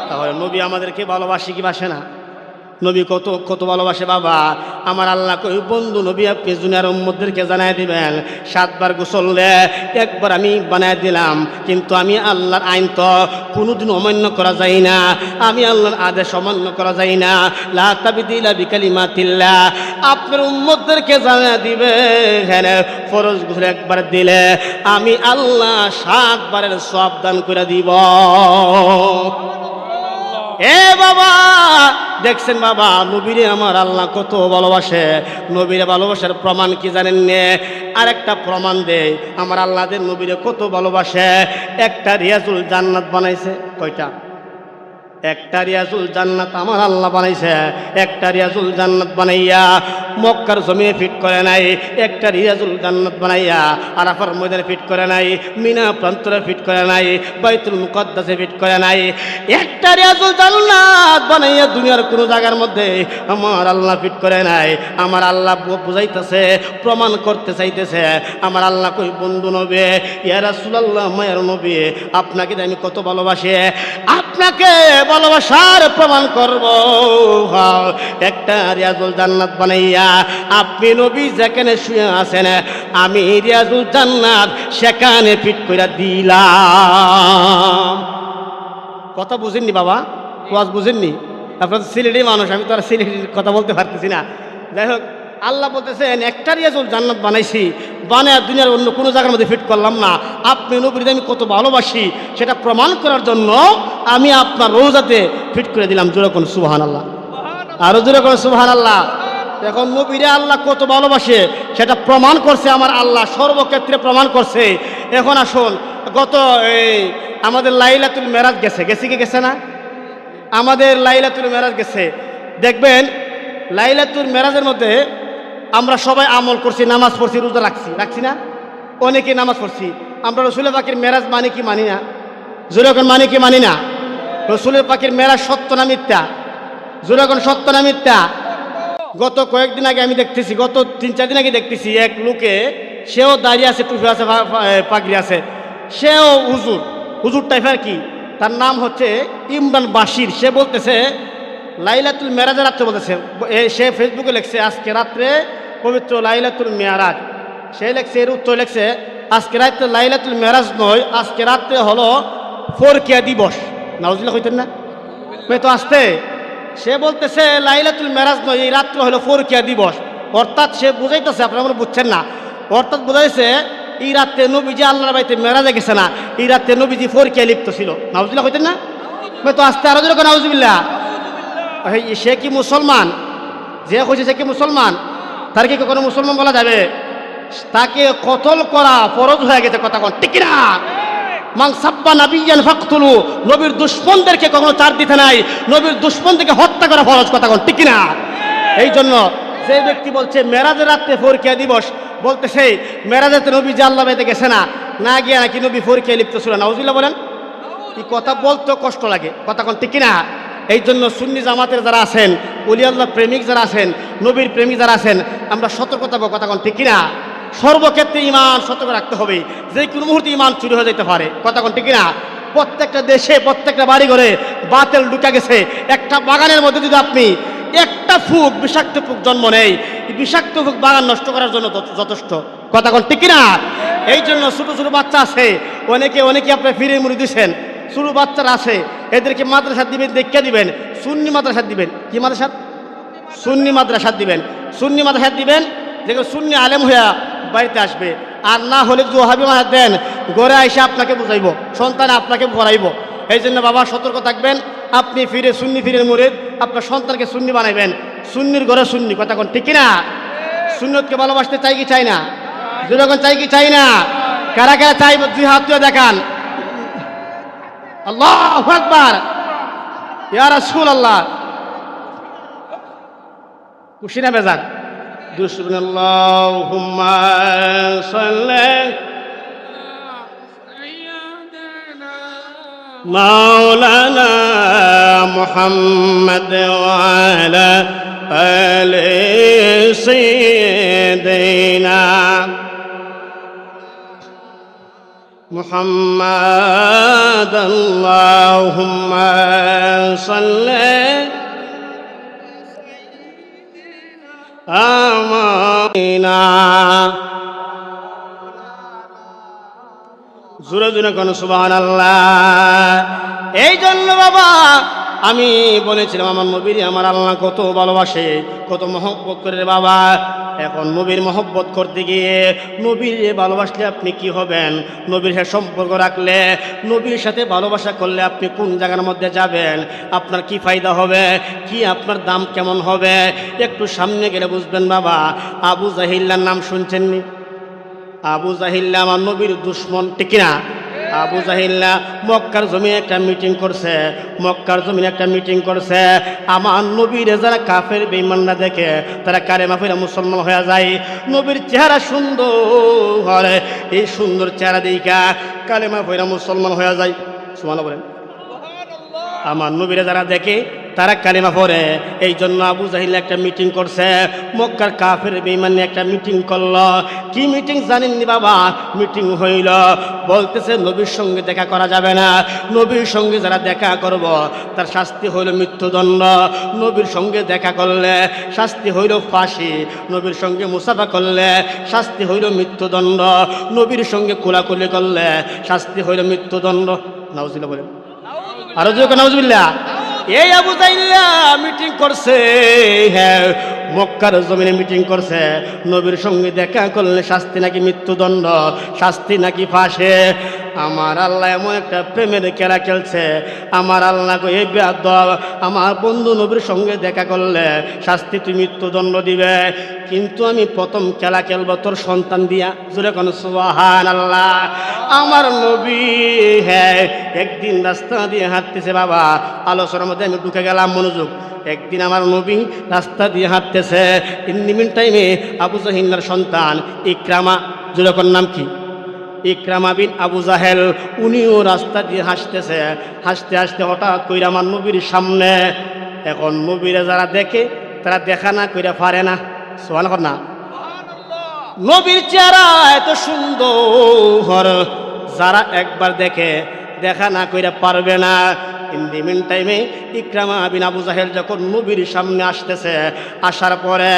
তাহলে নবী আমাদেরকে ভালোবাসে কি বাসে না? নবী কত কত ভালোবাসে বাবা। আমার আল্লাহ কই বন্ধু নবী আপনি দুনিয়ার উম্মতদেরকে জানাই দিবেন 7 বার গোসল 1 বার আমি বানায় দিলাম, কিন্তু আমি আল্লাহর আইন তো কোনোদিন অমান্য করা যায় না, আমি আল্লাহর আদেশ অমান্য করা যায় না। লা তাবদীলা বিকালিমাতিল্লাহ। আপনার উম্মতদেরকে জানাই দিবেন ফরজ গোসল 1 বার দিলে আমি আল্লাহ 7 বারের সওয়াব দান করে দিব। এ বাবা দেখছেন বাবা, নবীরে আমার আল্লাহ কত ভালোবাসে। নবীরে ভালোবাসার প্রমাণ কি জানেন নে? আর একটা প্রমাণ দেয় আমার আল্লাহদের নবীরে কত ভালোবাসে। একটা রিয়াজুল জান্নাত বানাইছে। কয়টা? একটা রিয়াজুল জান্নাত আমার আল্লাহ বানাইছে। একটা রিয়াজুল জান্নাত বানাইয়া মক্কার জমিনে ফিট করে নাই, একটা রিয়াজুল জান্নাত বানাইয়া আরাফার ময়দানে ফিট করে নাই, মিনা প্রান্তরে ফিট করে নাই, বাইতুল মুকদ্দাসে ফিট করে নাই। একটা রিয়াজুল জান্নাত বানাইয়া দুনিয়ার কোনো জায়গার মধ্যে আমার আল্লাহ ফিট করে নাই। আমার আল্লাহ বুঝাইতেছে, প্রমাণ করতে চাইতেছে। আমার আল্লাহ কই বন্ধু নবী, ইয়া রাসূলুল্লাহ, মায়ের নবী, আপনাকে আমি কত ভালোবাসি, আপনাকে ভালোবাসার প্রমাণ করব। একটা রিয়াজুল জান্নাত বানাইয়া আপনি নবী যেখানে শুয়ে আছেন আমি রিয়াজুল জান্নাত সেখানে ফিট করে দিলাম। কথা বুঝেননি বাবা? ওয়াজ বুঝেননি? আপনার সিলেটি মানুষ, আমি তো আর সিলেটির কথা বলতে পারতেছি না। যাই হোক, আল্লাহ বলতেছেন একটা রিয়াজুল জান্নাত বানাইছি, বানায় দুনিয়ার অন্য কোনো জায়গার মধ্যে ফিট করলাম না। আপনি নবীর আমি কত ভালোবাসি সেটা প্রমাণ করার জন্য আমি আপনার রোজাতে ফিট করে দিলাম। জোরে কোন সুবহানাল্লাহ। আরো জোরে কোন সুবহানাল্লাহ। এখন নবীরে আল্লাহ কত ভালোবাসে সেটা প্রমাণ করছে আমার আল্লাহ, সর্বক্ষেত্রে প্রমাণ করছে। এখন আসুন, গত আমাদের লাইলাতুল মেরাজ গেছে কি গেছে না? আমাদের লাইলাতুল মেরাজ গেছে। দেখবেন লাইলাতুল মেরাজের মধ্যে আমরা সবাই আমল করছি, নামাজ পড়ছি, রোজা রাখছি না? অনেকে নামাজ পড়ছি। আমরা রসুলের পাখির মেরাজ মানি কি মানি না? জোরে এখন মানি কি মানি না? রসুলের পাখির মেরাজ সত্য না মিথ্যা? জোরে এখন সত্য না মিথ্যা? গত কয়েকদিন আগে আমি দেখতেছি, গত 3-4 দিন আগে দেখতেছি এক লোকে, সেও দাঁড়িয়ে আছে, টুপি আছে, পাগড়ি আছে, সেও হুজুর টাইপের কি, তার নাম হচ্ছে ইমরান বাশির। সে বলতেছে লাইলাতুল মেরাজের রাত্রে বলতেছে, সে ফেসবুকে লিখছে আজকে রাত্রে পবিত্র লাইলাতুল মেরাজ। সে লিখছে, এর উত্তর লিখছে আজকে রাত্রে লাইলাতুল মেরাজ নয়, আজকে রাত্রে হলো ফরকিয়া দিবস। নাউজুবিল্লাহ কইতেন না? তো আসতে সে বলতেছে লাইলাতুল মেরাজ নয়, এই রাত্র হলো ফরকিয়া দিবস। অর্থাৎ সে বুঝাইতেছে, আপনারা মনে বুঝছেন না, অর্থাৎ বুঝাইছে এই রাত্রে নবীজি আল্লাহর বাড়িতে মেরাজে গেছে না, এই রাত্রে নবীজি ফরকিয়া লিপ্ত ছিল। নাউজুবিল্লাহ কইতেন না? তো আসতে আরো যেরকম নাউজুবিল্লাহ। সে কি মুসলমান? যে কইছে সে কি মুসলমান? তার কি কোনো মুসলমান বলা যাবে? তাকে কতল করা ফরজ হয়ে গেছে। কথা কোন ঠিক না? মান সাব্বা নাবিয়ান ফাকতুলু, নবীর দুশমনদেরকে কখনো ছাড় দিতে নাই, নবীর দুশমনদেরকে হত্যা করা ফরজ। কথা কোন ঠিক না? এই জন্য যে ব্যক্তি বলছে মেরাজের রাত্রে ফরকিয়া দিবস, বলতেছে মেরাজেতে নবী যে আল্লাহ বাইতে গেছে না, না গিয়া নাকি নবী ফরকিয়া লিপ্ত ছিল। নাউজুবিল্লাহ বলেন। এই কথা বলতেও কষ্ট লাগে। কথা কোন ঠিক না? এই জন্য সুন্নি জামাতের যারা আছেন, ওলি আল্লাহ প্রেমিক যারা আছেন, নবীর প্রেমিক যারা আছেন, আমরা সতর্কতা পাবো। কথা কোন ঠিক না? সর্বক্ষেত্রে ইমান সতর্ক রাখতে হবে, যে কোনো মুহূর্তে ইমান চুরি হয়ে যেতে পারে। কথা কোন ঠিক না? প্রত্যেকটা দেশে প্রত্যেকটা বাড়ি ঘরে বাতিল ঢুকে গেছে। একটা বাগানের মধ্যে যদি আপনি একটা ফুক বিষাক্ত ফুক জন্ম নেই, বিষাক্ত ফুক বাগান নষ্ট করার জন্য যথেষ্ট। কথা কোন ঠিক না? এই জন্য ছোটো ছোটো বাচ্চা আছে, অনেকে আপনি ফিরে মুড়ি দিচ্ছেন, ছোটো বাচ্চারা আছে, এদেরকে মাদ্রাসা দিবেন, দেখে দিবেন, সুন্নি মাদ্রাসা দিবেন। কি মাদ্রাসা? সুন্নি মাদ্রাসা দিবেন। সুন্নি মাদ্রাসা দিবেন, দেখবেন সুন্নি আলেম হইয়া বাড়িতে আসবে। আর না হলে যদি ওহাবি মাদ্রাসা দেন, ঘরে এসে আপনাকে বুঝাইব, সন্তান আপনাকে পড়াইব। এই জন্য বাবা সতর্ক থাকবেন। আপনি সুন্নি ফিরে মুরিদ, আপনার সন্তানকে সুন্নি বানাইবেন, সুন্নির ঘরে সুন্নি। কথা কোন ঠিক না? সুন্নতকে ভালোবাসতে চাই কি চাই না? যখন চাই কি চাই না? কারা কারা চাইব? দুই হাত দিয়ে দেখান। আল্লাহু আকবার, ইয়া রাসূলুল্লাহ। খুশি না বেজার? আল্লাহুম্মা সাল্লি মাওলানা মুহাম্মদ ওয়া আলা আলি সাইয়্যিদিনা মুহাম্মদ। আল্লাহুম্মা সাল্লি আমিনা। জোরে জোরে কোন সুবহানাল্লাহ। এই জন্য বাবা আমি বলেছিলাম আমার নবীর আমার আল্লাহ কত ভালোবাসে, কত মহব্বত করে বাবা। এখন নবীর মহব্বত করতে গিয়ে নবীর ভালোবাসলে আপনি কি হবেন? নবীর সাথে সম্পর্ক রাখলে, নবীর সাথে ভালোবাসা করলে আপনি কোন জায়গার মধ্যে যাবেন, আপনার কি ফায়দা হবে, কি আপনার দাম কেমন হবে, একটু সামনে গেলে বুঝবেন বাবা। আবু জাহিল্লার নাম শুনছেননি? আবু জাহিল্লা আমার নবীর দুশ্মন, ঠিক না? আবু জাহিল্লা মক্কার জমিনে একটা মিটিং করছে, মক্কার জমিনে একটা মিটিং করছে। আমার নবীর যারা কাফের বেঈমানরা দেখে তারা কালেমা পড়ে মুসলমান হয়ে যায়। নবীর চেহারা সুন্দর, এই সুন্দর চেহারা দেখা কালেমা পড়ে মুসলমান হয়ে যায়। সুবহানাল্লাহ বলেন। আমার নবীরা যারা দেখে তারা কালেমা পড়ে। এই জন্য আবু জাহিল একটা মিটিং করছে, মক্কার কাফের বেঈমান নিয়ে একটা মিটিং করলো। কি মিটিং জানেননি বাবা? মিটিং হইল, বলতেছে নবীর সঙ্গে দেখা করা যাবে না, নবীর সঙ্গে যারা দেখা করব তার শাস্তি হইল মৃত্যুদণ্ড, নবীর সঙ্গে দেখা করলে শাস্তি হইল ফাঁসি, নবীর সঙ্গে মুসাফা করলে শাস্তি হইল মৃত্যুদণ্ড, নবীর সঙ্গে কোলাকুলি করলে শাস্তি হইল মৃত্যুদণ্ড। নাউজুবিল্লাহ বলেন। আরো জোরে নাউজুবিল্লাহ। এই আবু জাহিল্লা মিটিং করছে, হ্যাঁ মক্কার জমিনে মিটিং করছে, নবীর সঙ্গে দেখা করলে শাস্তি নাকি মৃত্যুদণ্ড, শাস্তি নাকি ফাঁসে। আমার আল্লাহ এমন একটা প্রেমের খেলা খেলছে। আমার আল্লাহ এই বেয়াদব, আমার বন্ধু নবীর সঙ্গে দেখা করলে শাস্তি তুই মৃত্যুদণ্ড দিবে, কিন্তু আমি প্রথম খেলা খেলবো তোর সন্তান দিয়া। জোরে কোন সুবহানাল্লাহ। আমার নবী হ্যাঁ একদিন রাস্তা দিয়ে হাঁটতেছে বাবা, আলোচনার মধ্যে আমি ঢুকে গেলাম, মনোযোগ। একদিন আমার নবী রাস্তা দিয়ে হাঁটতেছে, ইন টাইমে আবু জাহিল্লার সন্তান ইকরামা, জোরে নাম কি? ইকরামা বিন আবু জাহেল, উনিও রাস্তা দিয়ে হাসতেছে। হাসতে হাসতে হঠাৎ কইরা আমার নবীর সামনে। এখন নবীরা যারা দেখে তারা দেখা না কইরা পারে না। সুবহানাল্লাহ না? নবীর চেহারা এত সুন্দর, যারা একবার দেখে দেখা না কইরা পারবে না। ইন দি মিন টাইমে ইকরামা বিন আবু জাহেল যখন নবীর সামনে আসতেছে, আসার পরে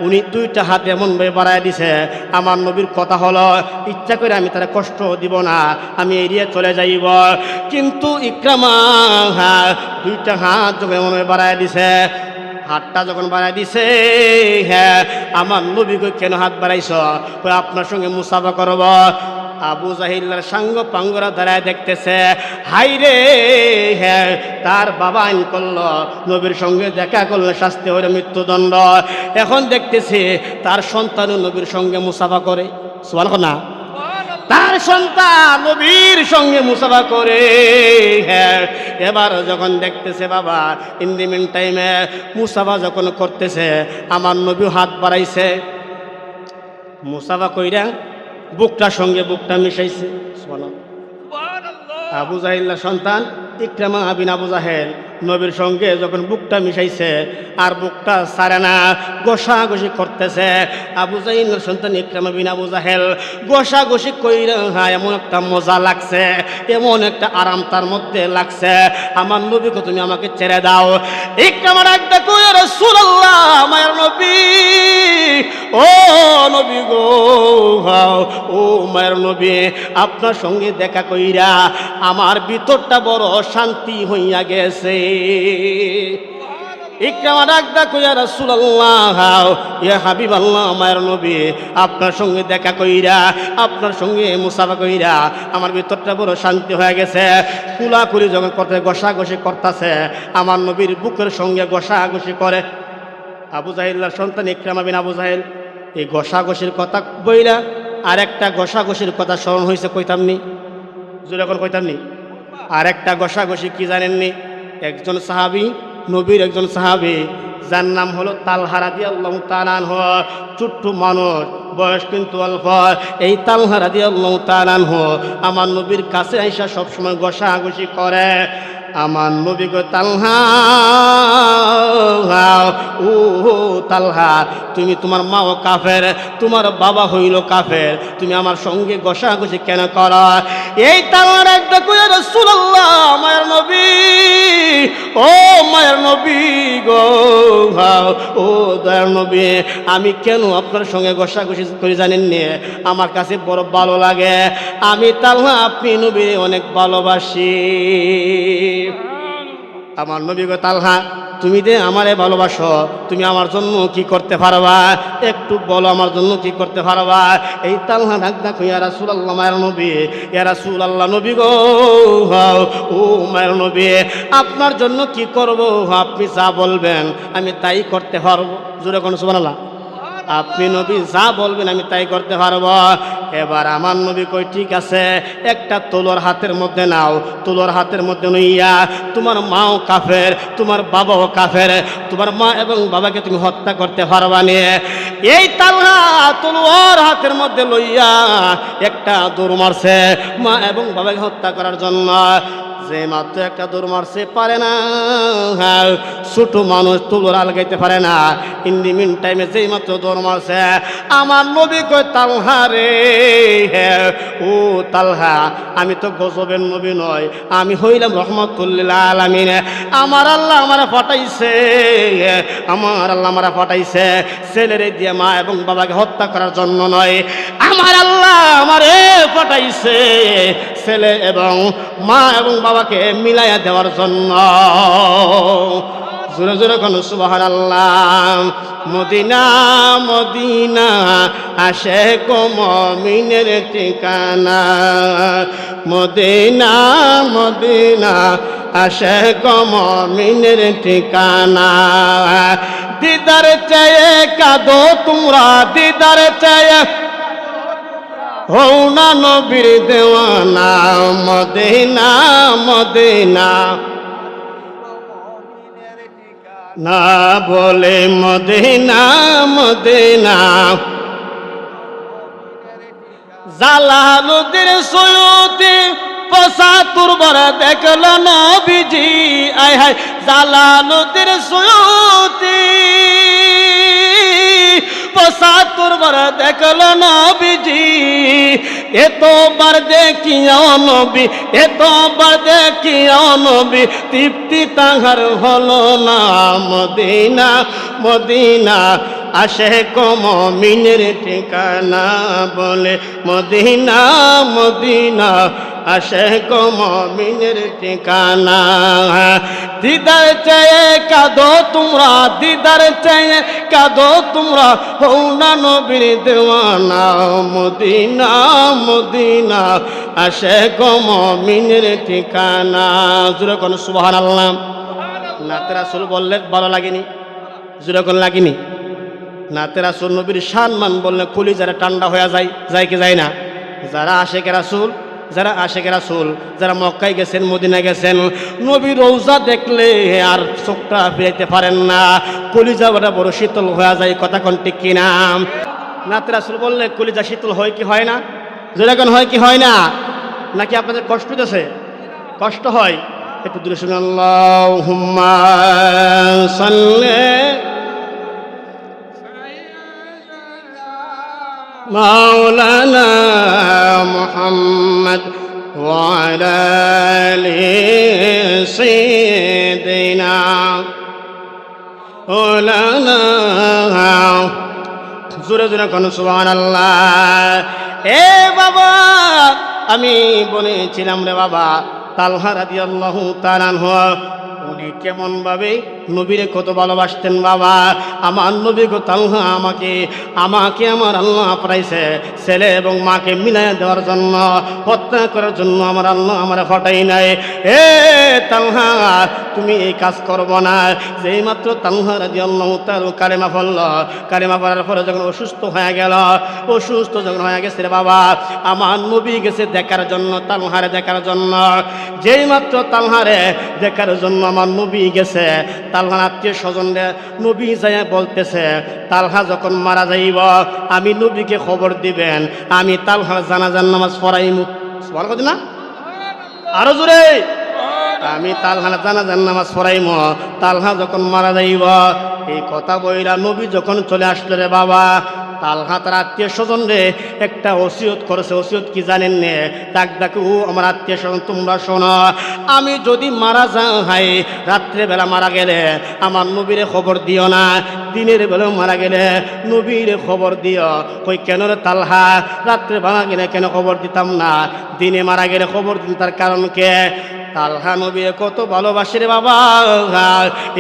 উনি দুইটা হাত এমনভাবে বাড়ায় দিছে, আমার নবীর কথা হলো ইচ্ছা করে আমি তারা কষ্ট দিব না, আমি এড়িয়ে চলে যাইব। কিন্তু ইকরামা দুইটা হাত যখন এমনভাবে বাড়ায় দিছে, হাতটা যখন বাড়ায় দিছে, হ্যাঁ আমার নবীকে কেন হাত বাড়াইছ? আপনার সঙ্গে মুসাফা করব। আবু জাহিল্লার সাঙ্গ পাঙ্গরা দাঁড়ায় দেখতেছে, হাই রে হ্যাঁ তার বাবা আইন করলো, নবীর সঙ্গে দেখা করলে শাস্তি হইল মৃত্যুদণ্ড। এখন দেখতেছে তার সন্তানও নবীর সঙ্গে মুসাফা করে। সুবহানাল্লাহ না? তার সন্তান নবীর সঙ্গে মুসাফা করে। হ্যাঁ এবার যখন দেখতেছে বাবা ইন দি মিন টাইমে মুসাফা যখন করতেছে, আমার নবী হাত বাড়াইছে, মুসাফা কইরা বুকটার সঙ্গে বুকটা মিশাইছে। সুবহানাল্লাহ। আবু জাহিল্লার সন্তান ইকরামা বিন আবু জাহেল নবীর সঙ্গে যখন বুকটা মিশাইছে আর বুকটা সারে না, ঘষাঘষি করতেছে। আবু জাহিলের সন্তান ইকরামা বিন আবু জাহেল ঘষাঘষি কইরা এমন একটা মজা লাগছে, এমন একটা আরাম তার মধ্যে লাগছে, আমার নবীকে তুমি আমাকে ছেড়ে দাও। ইকরামা ডাকতে কই, রাসূলুল্লাহ, মায়ের নবী, ও নবী গো, ও মায়ের নবী, আপনার সঙ্গে দেখা কইরা আমার ভিতরটা বড় শান্তি হইয়া গেছে। ইকরামা ডাকদা কইয়া, রাসূলুল্লাহ, ইয়া হাবিবাল্লাহ, মায়ের নবী, আপনার সঙ্গে দেখা কইরা, আপনার সঙ্গে মুসাফা কইরা আমার ভিতরটা বড় শান্তি হয়ে গেছে। কুলাকুলি যখন করতে ঘষাঘষি করতেছে, আমার নবীর বুকের সঙ্গে ঘষাঘষি করে। আবু জাহিলের সন্তান ইকরামা বিন আবু জাহেল এই ঘষাঘষির কথা বইলা আর একটা ঘষাঘষির কথা স্মরণ হয়েছে, কইতামনি জোরে এখন কইতামনি। আর একটা ঘষাঘষি কি জানেননি? একজন সাহাবী, নবীর একজন সাহাবী, যার নাম হলো তালহা রাদিয়াল্লাহু তাআলা আনহু, ছোট্ট মানুষ, বয়স কিন্তু অল্প। এই তালহা রাদিয়াল্লাহু তাআলা আনহু আমার নবীর কাছে আইসা সবসময় ঘষাঘষি করে। আমার নবী গো, তালহা, ও তালহা, তুমি, তোমার মাও কাফের, তোমার বাবা হইল কাফের, তুমি আমার সঙ্গে ঘষাঘষি কেন কর? এই তালহার একটা কইয়া, রাসূলুল্লাহ, মায়ের নবী, ও মায়ের নবী গো, ও দয়ার নবী, আমি কেন আপনার সঙ্গে ঘষাঘষি করি জানেন নি? আমার কাছে বড় ভালো লাগে, আমি তালহা আপনি নবী অনেক ভালোবাসি। আমার নবী গো, তালহা, তুমি যে আমারে ভালোবাসো, তুমি আমার জন্য কি করতে পারবা? একটু বলো, আমার জন্য কি করতে পারবা? এই তালহা ডাকদা কইয়া, রাসূলুল্লাহ, মায়ের নবী, ইয়া রাসূলুল্লাহ, নবী গো, ও মায়ের নবী, আপনার জন্য কি করব? আপনি যা বলবেন আমি তাই করতে পারবো। জোরে কোন সুবহানাল্লাহ। আপনি নবী যা বলবেন আমি তাই করতে পারবো। এবার আমার নবী কই, ঠিক আছে, একটা তলোয়ার হাতের মধ্যে নাও, তলোয়ার হাতের মধ্যে নইয়া, তোমার মাও কাফের, তোমার বাবাও কাফের, তোমার মা এবং বাবাকে তুমি হত্যা করতে পারবা না। এই তালহা তলোয়ার হাতের মধ্যে লইয়া একটা দৌড় মারছে মা এবং বাবাকে হত্যা করার জন্য। যে মাত্র একটা দৌড় মারছে, পারে না, ছোট মানুষ তলোয়ার আলগাইতে পারে না। ইন দি মিন টাইমে যেই মাত্র দৌড় মারছে, আমার নবী কয়, তালহা রে, ও তালহা, আমি তো গজবের নবী নয়, আমি হইলাম রহমাতুল্লিল আলামিন। আমার আল্লাহ আমারা পাঠাইছে, আমার আল্লাহ আমারা পাঠাইছে ছেলেরে দিয়ে মা এবং বাবাকে হত্যা করার জন্য নয়, আমার আল্লাহ আমারে পাঠাইছে ছেলে এবং মা এবং বাবাকে মিলাইয়া দেওয়ার জন্য। জোরে জোরে কোন সুবহানাল্লাহ। মদিনা মদিনা আশিক মুমিনের ঠিকানা, মদিনা মদিনা আশিক মুমিনের ঠিকানা। দিদার চেয়ে কাঁদো তোমরা, দিদার চেয়ে হও না নবীর দেওয়ানা, মদিনা মদিনা না বলে মদিনা মদিনা। জালালুদ্দিন সৈয়দী ৭৫ বার দেখল নবীজি, আয় হায়, জালালুদ্দিন সৈয়দী ৭৫ বার দেখল নবীজি। এতবার দেখিও নবী, এতবার দেখিও নবী, তৃপ্তি তাহার হলো না, মদিনা মদিনা আশিক মুমিনের ঠিকানা বলে, মদিনা মদিনা আশিক মুমিনের ঠিকানা। দিদার চেয়ে কাঁদো তোমরা, দিদার চেয়ে কাঁদো তোমরা, হও না নবীর দেওয়ানা, মদিনা মদিনা আশিক মুমিনের ঠিকানা। জোরে কোন সুবহানাল্লাহ। নাতে রাসূল বললে ভালো লাগেনি? জোরে কোন লাগেনি? নাতে রাসূল নবীর সম্মান বললে কলিজারে ঠান্ডা হয়ে যায়, যায় কি যায় না? যারা আশিক রাসূল, যারা আশিক রাসূল, যারা মক্কায় গেছেন, মদিনায় গেছেন, নবীর রওজা দেখলে আর চোখটা ফিরাইতে পারেন না, কলিজা বড় শীতল হয়ে যায়। কথা কোন ঠিক কিনা? নাতে রাসূল বললে কলিজা শীতল হয় কি হয় না? যেরকম হয় কি হয় না? নাকি আপনাদের কষ্ট হইতেছে? কষ্ট হয়। একটু দূরে শুনে আল্লাহুম্মা সাল্লি মাওলানা মুহাম্মদ ওয়া আলা আলি সাইয়্যিদিনা মাওলানা। জোরে জোরে কোন সুবহানাল্লাহ। এ বাবা, আমি বলেছিলাম রে বাবা, তালহা রাদিয়াল্লাহু তাআলা আনহু উনি কেমন ভাবে নবীরে কত ভালোবাসতেন বাবা। আমার নবী গো তালহা আমাকে আমার আল্লাহ পাঠাইছে ছেলে এবং মাকে মিলাই দেওয়ার জন্য, হত্যা করার জন্য আমার আল্লাহ আমার হটাই নাই। এ তালহা, তুমি এই কাজ করবো না। যেই মাত্র তালহা রাদিয়াল্লাহু তাআলা কালেমা পড়ল, কালেমা পড়ার পরে যখন অসুস্থ হয়ে গেল, অসুস্থ যখন হয়ে গেছে রে বাবা, আমার নবী গেছে দেখার জন্য, তালহারে দেখার জন্য। যেই মাত্র তালহারে দেখার জন্য আমার নবী গেছে, তালহার আত্মীয় স্বজনরা নবী যায় বলতেছে, তালহা যখন মারা যাইব আমি নবীকে খবর দিবেন, আমি তালহার জানাজার নামাজ পড়াইমু। বল কথা না, আরো জোরে, আমি তালহার জানাজার নামাজ পড়াইমু তালহা যখন মারা যাইব। এই কথা বইরা নবী যখন চলে আসলো রে বাবা, তালহা তার আত্মীয় স্বজন রে একটা ওসিয়ত করেছে। ওসিয়ত কি জানেন নে? ডাক ও আমার আত্মীয় স্বজন তোমরা শোনো, আমি যদি মারা যাই, রাত্রেবেলা মারা গেলে আমার নবীরে খবর দিও না, দিনের বেলাও মারা গেলে নবীরে খবর দিও। কই কেন রে তালহা, রাত্রে মারা গেলে কেন খবর দিতাম না, দিনে মারা গেলে খবর দিন, তার কারণ কে? তালহা নবী কত ভালোবাসে রে বাবা।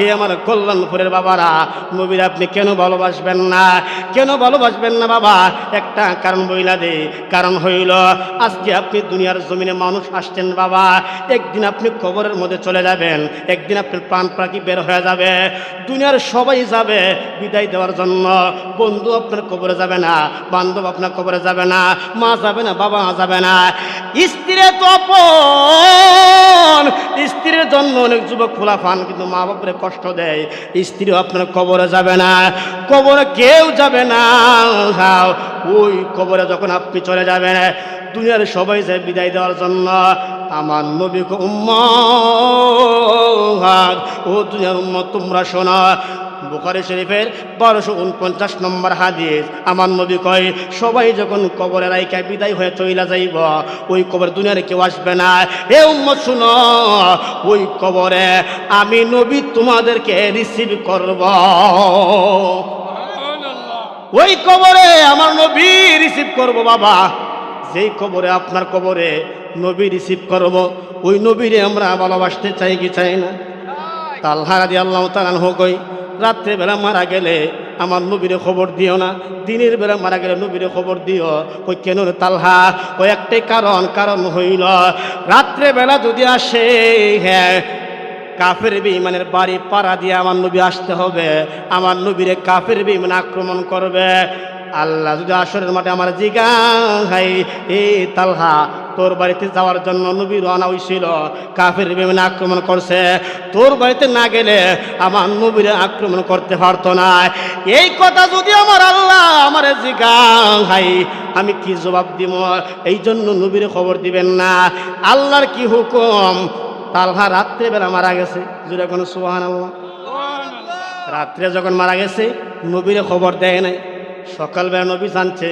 এই আমার কল্যাণপুরের বাবারা, নবীর আপনি কেন ভালোবাসবেন না? কেন ভালোবাসবেন না বাবা? একটা কারণ বইলা দে। কারণ হইল, আজকে আপনি দুনিয়ার জমিনে মানুষ আসছেন বাবা, একদিন আপনি কবরের মধ্যে চলে যাবেন, একদিন আপনার প্রাণ পাখি বের হয়ে যাবে, দুনিয়ার সবাই যাবে বিদায় দেওয়ার জন্য। বন্ধু আপনার কবরে যাবে না, বান্ধব আপনার কবরে যাবে না, মা যাবে না, বাবা যাবে না, স্ত্রী তো স্ত্রীর জন্য অনেক যুবক খোলা ফান, কিন্তু মা বাপরে কষ্ট দেয়। স্ত্রীও আপনার কবরে যাবে না, কবরে কেউ যাবে না। ওই কবরে যখন আপনি চলে যাবেন, দুনিয়ার সবাই যায় বিদায় দেওয়ার জন্য। আমার নবীকে উম্মত, ও দুনিয়ার উম্মত তোমরা শোনো, বুখারী শরীফের 1249 নম্বর হাদিস, আমার নবী কয়, সবাই যখন কবরে রাইখা বিদায় হয়ে চইলা যাইব, ওই কবর দুনিয়ার কেউ আসবে না। এ উম্মত শুনো, ওই কবরে আমি নবী তোমাদেরকে রিসিভ করব। ওই কবরে আমার নবী রিসিভ করব বাবা। যেই কবরে, আপনার কবরে নবী রিসিভ করব, ওই নবীরে আমরা ভালোবাসতে চাই কি চাই না? তালহা রাদিয়াল্লাহু তাআলা আনহু কই, রাত্রেবেলা মারা গেলে আমার নবীরে খবর দিও না, দিনের বেলা মারা গেলে নবীরে খবর দিও। কই কেন রে তালহা? কই একটাই কারণ হইল, রাত্রেবেলা যদি আসে, হ্যাঁ, কাফের বেঈমানের বাড়ি পাড়া দিয়ে আমার নবী আসতে হবে, আমার নবীরে কাফের বেঈমান আক্রমণ করবে। আল্লাহ যদি আসরের মাঠে আমার জিগাই, এ তালহা তোর বাড়িতে যাওয়ার জন্য নবী রওনা হইছিল, কাফের বেঈমান আক্রমণ করছে, তোর বাড়িতে না গেলে আমার নবীরে আক্রমণ করতে পারতো না। এই কথা যদি আমার আল্লাহ আমার জিগাই, আমি কি জবাব দিব? এই জন্য নবীরে খবর দিবেন না। আল্লাহর কি হুকুম? তালহা রাত্রেবেলা মারা গেছে, জুড়ে কোনো সুবহানাল্লাহ। রাত্রে যখন মারা গেছে নবীরে খবর দেয় নাই, সকালবেলা নবী জানছে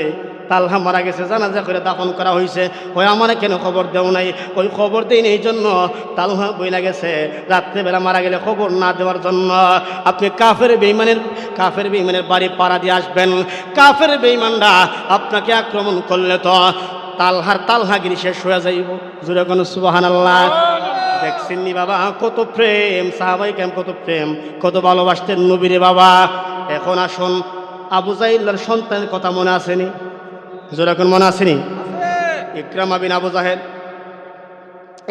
তালহা মারা গেছে, জানাজা করে দাফন করা হয়েছে। ওই আমার কেন খবর দেও নাই? ওই খবর দেয়নি, এই জন্য তালহা বইলা গেছে রাত্রেবেলা মারা গেলে খবর না দেওয়ার জন্য। আপনি কাফের বেঈমানের বাড়ি পাড়া দিয়ে আসবেন, কাফের বেঈমানরা আপনাকে আক্রমণ করলে তো তালহাগিরি শেষ হয়ে যাইব। জুড়ে কোনো সুবহানাল্লাহ। দেখছেন নি বাবা, কত প্রেম, সাহাবায়ে কেরাম কত প্রেম, কত ভালোবাসতেন নবীরে বাবা। এখন আসুন, আবু জাহিলের সন্তানের কথা মনে আসেনি? জোরে এখন মনে আসেনি? ইকরামা বিন আবু জাহেল।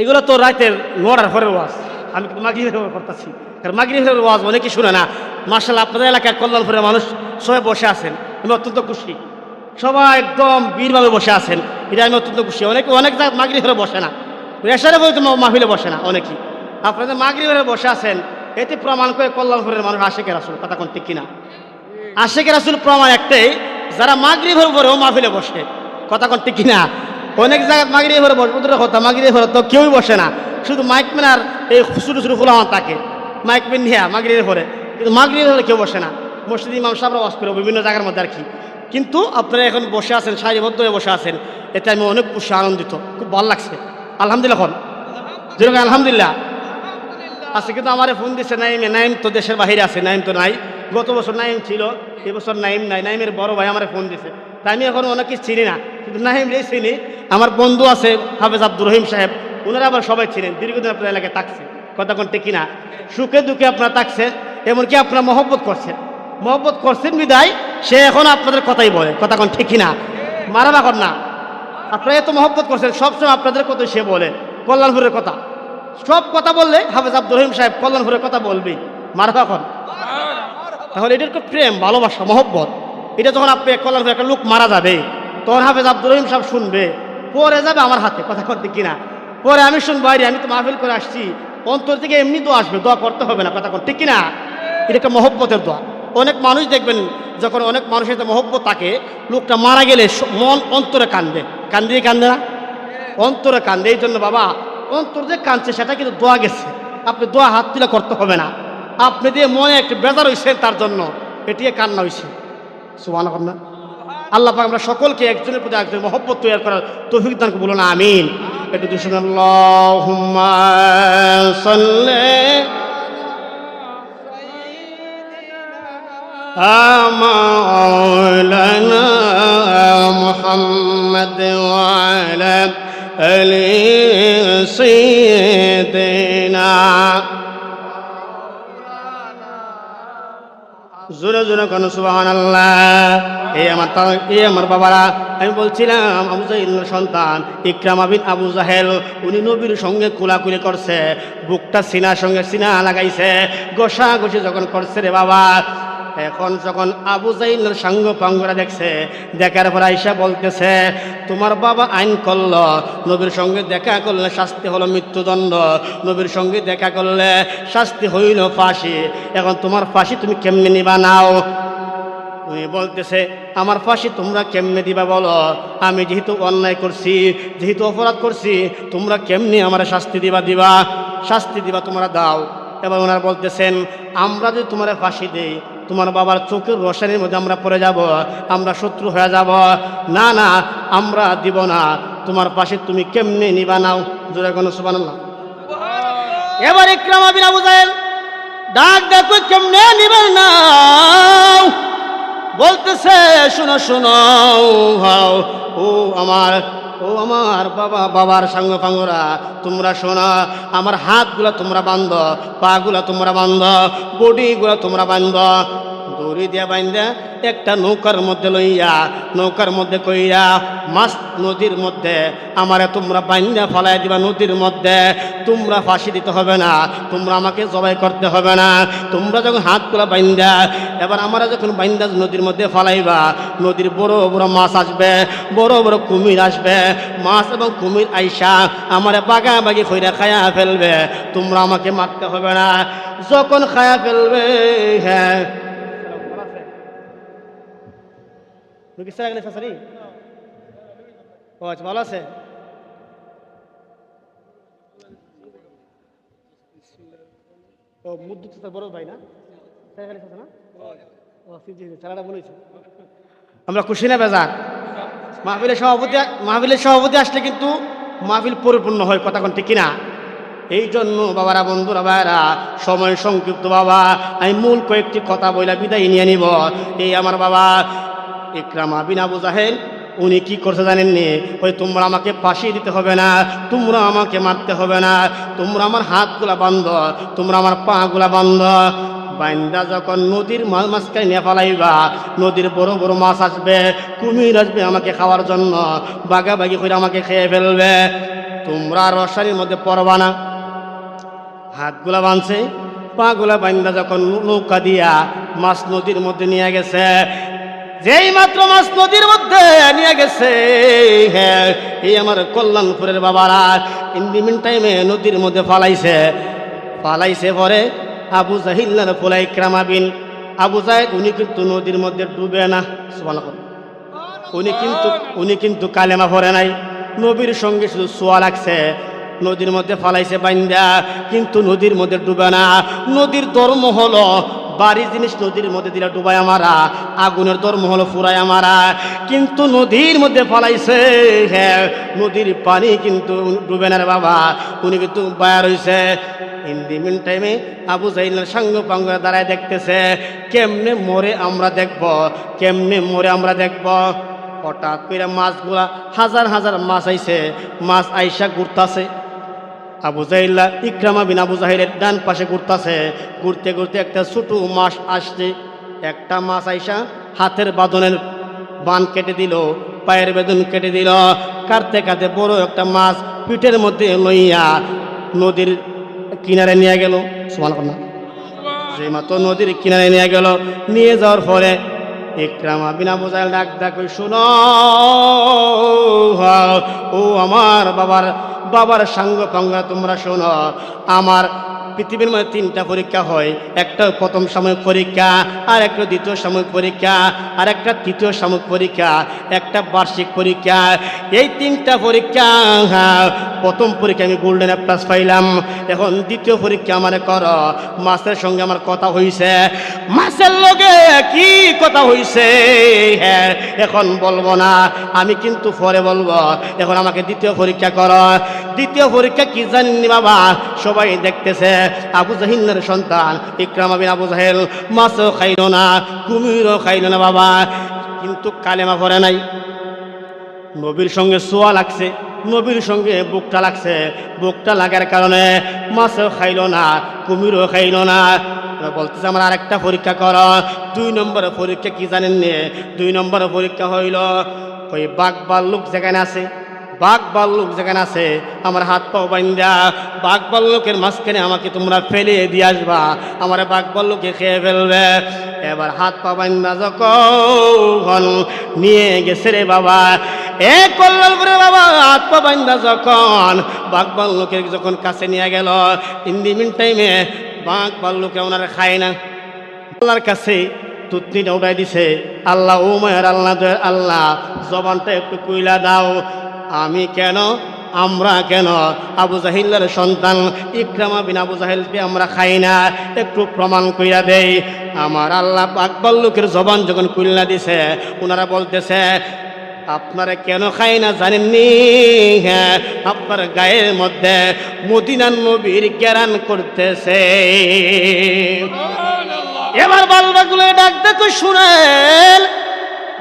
এগুলো তো রাতের 9টার পরের ওয়াজ, আমি কিন্তু মাগরিবের করতেছি, কারণ মাগরিবের ওয়াজ অনেকে শুনে না। মাশাআল্লাহ, আপনাদের এলাকায় কল্যাণপুরের মানুষ সবাই বসে আছেন, আমি অত্যন্ত খুশি। সবাই একদম বীরভাবে বসে আছেন, এটা আমি অত্যন্ত খুশি। অনেক জায়গায় মাগরিবের বসে না, এশারে বলতে মাহফিলে বসে না অনেকেই। আপনাদের মাগরিবের বসে আছেন, এতে প্রমাণ করে কল্যাণপুরের মানুষ আশিকের রাসূল, কথা কোন ঠিক কিনা? আশিকের রাসূল প্রমাণ একটাই, যারা মাগরিবের পরেও মাহফিলে বসে, কথা কোন ঠিক কিনা? অনেক জায়গায় মাগরিবের বসে, কথা মাগরিবের তো কেউই বসে না, শুধু মাইক ম্যান আর এই ছোটো ছোটো ফুলামান থাকে মাইক ম্যান নিয়ে মাগরিবের পরে, কিন্তু মাগরিবের হলে কেউ বসে না। মসজিদ ইমাম সাহেবরা ওয়াজ করে বিভিন্ন জায়গার মধ্যে আর কি। কিন্তু আপনারা এখন বসে আছেন, সারিবদ্ধ হয়ে বসে আছেন, এতে আমি অনেক খুশি, আনন্দিত, খুব ভালো লাগছে। আলহামদুলিল্লাহ এখন যেরকম আলহামদুলিল্লাহ আজকে কিন্তু আমার ফোন দিচ্ছে নাইম, নাইম তো দেশের বাহিরে আছে, নাইম তো নাই। গত বছর নাইম ছিল, এবছর নাইম নাই। নাইমের বড় ভাই আমার ফোন দিছে, তাই আমি এখন অনেক কিছু চিনি না, কিন্তু নাইম রে চিনি। আমার বন্ধু আছে হাফেজ আব্দুর রহিম সাহেব, ওনারা আবার সবাই ছিলেন, দীর্ঘদিন আপনার এলাকায় থাকছে, কথা কোন ঠিক কিনা। সুখে দুঃখে আপনারা থাকছেন, এমনকি আপনারা মহব্বত করছেন বিদায় সে এখন আপনাদের কথাই বলে, কথা কোন ঠিক কিনা, মারাবা কর না। আপনারা এত মহব্বত করছেন, সবসময় আপনাদের কথা সে বলে, কল্যাণপুরের কথা সব কথা বললে হাফেজ আব্দুর রহিম সাহেব কল্যাণপুরের কথা বলবি, মারাবা কর। তাহলে এটার তো প্রেম, ভালোবাসা, মহব্বত। এটা যখন আপনি কল্যাণপুরে একটা লোক মারা যাবে, তখন হাফেজ আব্দুর রহিম সাহেব শুনবে, পরে যাবে আমার হাতে, কথা করতে কিনা, পরে আমি শুনবো, আরে আমি তো মাহফিল করে আসছি, অন্তর থেকে এমনি দোয়া আসবে, দোয়া করতে হবে না, কথা ঠিক কিনা। এটা একটা মহব্বতের দোয়া। অনেক মানুষ দেখবেন যখন অনেক মানুষের সাথে মহব্বত থাকে, লোকটা মারা গেলে মন অন্তরে কান্দে, কান্দে না, অন্তরে কান্দে। এই জন্য বাবা অন্তর যে কাঁদছে সেটা কিন্তু দোয়া গেছে, আপনি দোয়া হাত তুলে করতে হবে না, আপনি দিয়ে মনে একটু বেজার হয়েছেন তার জন্য এটি কান্না হয়েছে। সুবহানাল্লাহ না। আল্লাহ পাক আমরা সকলকে একজনের প্রতি একজন মহব্বত তৈরি করার তৌফিক দান করুন, বলুন আমিন। একটু দুশো আল্লাহুম্মা সাল্লি মাওলানা মুহাম্মদ ওয়া আলা আলি সাইয়্যিদিনা। জোরে জোরে কোন সুবহানাল্লাহ। এই আমার বাবারা, আমি বলছিলাম আবু জাহেলের সন্তান ইকরামা বিন আবু জাহেল, উনি নবীর সঙ্গে কোলাকুলি করছে, বুকটা সিনার সঙ্গে সিনা লাগাইছে, ঘষাঘষি যখন করছে রে বাবা, এখন যখন আবু জাহেলের সাঙ্গ পাঙ্গরা দেখছে, দেখার পর আয়েশা বলতেছে, তোমার বাবা আইন করল, নবীর সঙ্গে দেখা করলে শাস্তি হলো মৃত্যুদণ্ড, নবীর সঙ্গে দেখা করলে শাস্তি হইল ফাঁসি, এখন তোমার ফাঁসি তুমি কেমনে নিবা নাও। উনি বলতেছে, আমার ফাঁসি তোমরা কেমনে দিবা বলো, আমি যেহেতু অন্যায় করছি, যেহেতু অপরাধ করছি, তোমরা কেমনে আমার শাস্তি দিবা তোমরা দাও। এবার ওনারা বলতেছেন, আমরা যদি তোমার ফাঁসি দেই, তোমার বাবার চোখের রোশানির মধ্যে আমরা পড়ে যাব, আমরা শত্রু হয়ে যাব, না না আমরা দিব না, তোমার ফাঁসি তুমি কেমনে নিবা নাও। জোরে কোন সুবহানাল্লাহ। এবার ইকরামা বিন আবু জাহেল ডাক দেখো কেমনে নিবেন নাও, বলতেছে, শোনো শোনো ও আমার বাবার সাঙ্গ পাঙ্গরা, তোমরা শোনো, আমার হাতগুলা তোমরা বান্ধ, পাগুলা তোমরা বান্ধ, বডিগুলা তোমরা বান্ধ, দড়ি দিয়া বান্ধা একটা নৌকার মধ্যে লইয়া, নৌকার মধ্যে কইয়া মাছ নদীর মধ্যে আমারে তোমরা বান্ধা ফলাই দিবা নদীর মধ্যে, তোমরা ফাঁসি দিতে হবে না, তোমরা আমাকে জবাই করতে হবে না, তোমরা যখন হাতগুলা বান্ধা, এবার আমরা যখন বান্ধা নদীর মধ্যে ফলাইবা, নদীর বড় বড় মাছ আসবে, বড় বড় কুমির আসবে, মাছ এবং কুমির আইসা আমারে বাগাবাগি কইরা খায়া ফেলবে, তোমরা আমাকে মারতে হবে না, যখন খায়া ফেলবে, হ্যাঁ ভালো আছে, বড় ভাই না, আমরা খুশি না বেজার। মাহফিলের সভাপতি আসলে কিন্তু মাহফিল পরিপূর্ণ হয়, কথা কোন ঠিক কিনা। এই জন্য বাবারা, বন্ধুরা, ভাইরা, সময় সংক্ষিপ্ত বাবা, আমি মূল কয়েকটি কথা বইলা বিদায় নিয়ে নিব। এই আমার বাবা ইকরামা বিন আবু জাহেল, উনি কি করছে জানেননি, ওই তোমরা আমাকে ফাঁসি দিতে হবে না, তোমরা আমাকে মারতে হবে না, তোমরা আমার হাতগুলা বান্ধ, তোমরা আমার পাগুলা বান্ধ, বাইন্দা যখন নদীর মাছখানে নিয়ে ফেলাইবা, নদীর বড় বড় মাছ আসবে, কুমির আসবে আমাকে খাওয়ার জন্য, বাগাবাগি করে আমাকে খেয়ে ফেলবে, তোমরা রসারির মধ্যে পড়বা না। হাতগুলা বাঁধছে, পাগুলা বাইন্দা যখন নৌকা দিয়া মাছ নদীর মধ্যে নিয়ে গেছে, যেই মাত্র মাছ নদীর মধ্যে নিয়ে গেছে, হ্যাঁ এই আমার কল্যাণপুরের বাবারা, ইন দি মিন টাইমে নদীর মধ্যে ফালাইছে পরে আবু জাহিল্লার পোলা ইকরামা বিন আবু জাহেল, উনি কিন্তু নদীর মধ্যে ডুবে না, সুবহানাল্লাহ, উনি কিন্তু কালেমা পড়ে নাই, নবীর সঙ্গে শুধু ছোঁয়া লাগছে, নদীর মধ্যে ফালাইছে বাইন্দা, কিন্তু নদীর মধ্যে ডুবে না। নদীর ধর্ম হলো বাড়ি জিনিস নদীর মধ্যে দিলে ডুবায় আমারা, আগুনের ধর্ম হলো ফুরায় আমারা। কিন্তু নদীর মধ্যে ফালাইছে, হ্যাঁ নদীর পানি কিন্তু ডুবে না রে বাবা, উনি কিন্তু বায়া রয়েছে। ইন দি মিন টাইমে আবু জাহিলের সাঙ্গ পাঙ্গ দাঁড়ায় দেখতেছে কেমনে মরে আমরা দেখব, কেমনে মরে আমরা দেখব। হঠাৎ করে মাছগুলা হাজার হাজার মাছ আইছে, মাছ আইসা ঘুরতাছে। আবু জাহিল্লা ইকরামা বিন আবু জাহিলের ডান পাশে ঘুরতাছে, ঘুরতে ঘুরতে একটা ছোট মাছ আসছে। একটা মাছ আইসা হাতের বাঁধনের বান কেটে দিল, পায়ের বেদন কেটে দিল, কাটতে কাটতে বড় একটা মাছ পিঠের মধ্যে লইয়া নদীর কিনারে নিয়ে গেল। সুবহানাল্লাহ। যে মাত্র নদীর কিনারে নিয়ে গেল, নিয়ে যাওয়ার পরে ইকরামা বিন আবু জাহিল ডাক ডাক শুনো, ও আমার বাবার সাঙ্গ পাঙ্গা তোমরা শোনো, আমার পৃথিবীর মধ্যে তিনটা পরীক্ষা হয়। একটা প্রথম সাময়িক পরীক্ষা, আর একটা দ্বিতীয় সাময়িক পরীক্ষা, আর একটা তৃতীয় সাময়িক পরীক্ষা, একটা বার্ষিক পরীক্ষা। এই তিনটা পরীক্ষা, প্রথম পরীক্ষা আমি গোল্ডেন প্লাস পাইলাম, এখন দ্বিতীয় পরীক্ষা আমার কর। মাছের সঙ্গে আমার কথা হইছে, মাছের লগে কি কথা হইছে হ্যাঁ এখন বলবো না, আমি কিন্তু পরে বলবো। এখন আমাকে দ্বিতীয় পরীক্ষা কর। দ্বিতীয় পরীক্ষা কি জানেননি বাবা? সবাই দেখতেছে আবু জাহিলের সন্তান ইকরামা বিন আবু জাহিল মাছও খাইল না, কুমিরও খাইল না বাবা, কিন্তু কালেমা পড়ে নাই। নবীর সঙ্গে সোয়া লাগছে, নবীর সঙ্গে বুকটা লাগছে, বুকটা লাগার কারণে মাছও খাইল না, কুমিরও খাইল না। বলতেছে আমার আরেকটা পরীক্ষা কর। 2 নম্বরের পরীক্ষা কি জানেন নে? 2 নম্বরের পরীক্ষা হইল ওই বাঘ ভাল্লুক যেখানে আছে, বাঘ ভাল্লুক যেখানে আছে আমার হাত পাও বাইন্দা বাঘ ভাল্লুকের মাঝখানে আমাকে তোমরা ফেলে দিয়ে আসবা, আমার বাঘ ভাল্লুকে খেয়ে ফেলবে। এবার হাত পা বাইন্দা যখন নিয়ে গেছে রে বাবা, এ কল্যাণপুরে বাবা হাত পা বাইন্দা যখন বাঘ ভাল্লুকের যখন কাছে নিয়ে গেল, ইন দি মিন টাইমে বাঘ ভাল্লুকে ওনারা খায় না। আল্লাহর কাছে তুতনিটা উঠাই দিছে, আল্লাহ ও মায়ের আল্লাহ আল্লাহ জবানটা একটু কুইলা দাও, আমি কেন, আমরা কেন আবু জাহিলের সন্তান ইকরামা বিন আবু জাহিলকে আমরা খাই না, একটু প্রমাণ কইরা দেই। আমার আল্লাহ বাঘ ভাল্লুকের জবান যখন কুইলা দিছে, ওনারা বলতেছে আপনারা কেন খাই না জানেননি? হ্যাঁ আপনার গায়ের মধ্যে মদিনার নবীর জ্ঞান করতেছে। এবার বালবাগুলো ডাক দেখো শুনেন,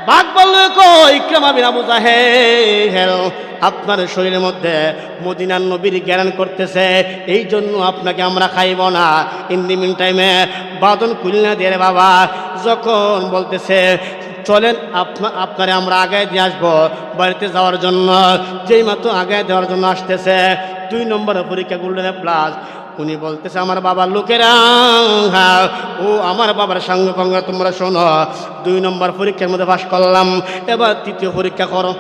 বাঘ বললো ইকরামা বিন আবু জাহিল আপনার শরীরের মধ্যে মদিনার নবীর জ্ঞান করতেছে, এই জন্য আপনাকে আমরা খাইব না। ইন দি মিন টাইমে বাদন খুলনা দিয়ে বাবা যখন বলতেছে চলেন আপনারে আমরা আগায় দিয়ে আসবো বাড়িতে যাওয়ার জন্য, যেই মাত্র আগায় দেওয়ার জন্য আসতেছে 2 নম্বরের পরীক্ষা গোল্ডেন প্লাস, উনি বলতেছে আমার বাবার লোকেরা, ও আমার বাবার সঙ্গে সঙ্গে তোমরা শোনো, 2 নম্বর পরীক্ষার মধ্যে পাস করলাম, এবার তৃতীয় পরীক্ষা করো।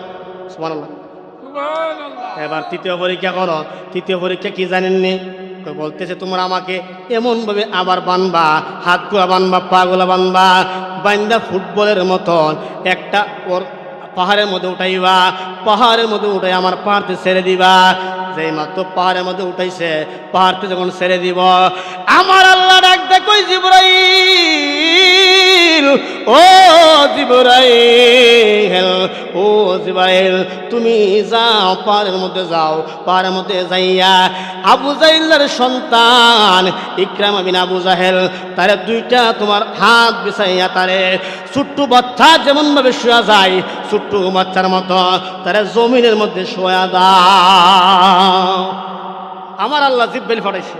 সুবহানাল্লাহ। এবার তৃতীয় পরীক্ষা করো। তৃতীয় পরীক্ষা কি জানেননি? বলতেছে তোমরা আমাকে এমনভাবে আবার বানবা, হাতগুলা বানবা, পাগুলা বানবা, বান্দা ফুটবলের মতন একটা ওর পাহাড়ের মধ্যে উঠাইবা, পাহাড়ের মধ্যে উঠাই আমার পাহাড়তে ছেড়ে দিবা। যেই মাত্র পাহাড়ের মধ্যে উঠাইছে, পাহাড়তে যখন ছেড়ে দিব, আমার আল্লাহ ডাক দেখো জিবরাইল, ও জিবরাইল, ও জিবরাইল তুমি যাও পাহাড়ের মধ্যে যাও, পাহাড়ের মধ্যে যাইয়া আবু জাহিলের সন্তান ইকরামা বিন আবু জাহিল তারে 2টা তোমার হাত বিছাইয়া তারে ছোট্ট বাচ্চা যেমন ভাবে শোয়া যায় ছোট্ট বাচ্চার মতো তারে জমিনের মধ্যে শোয়া দাও। আমার আল্লাহ জিব্রাইল পাঠাইছে,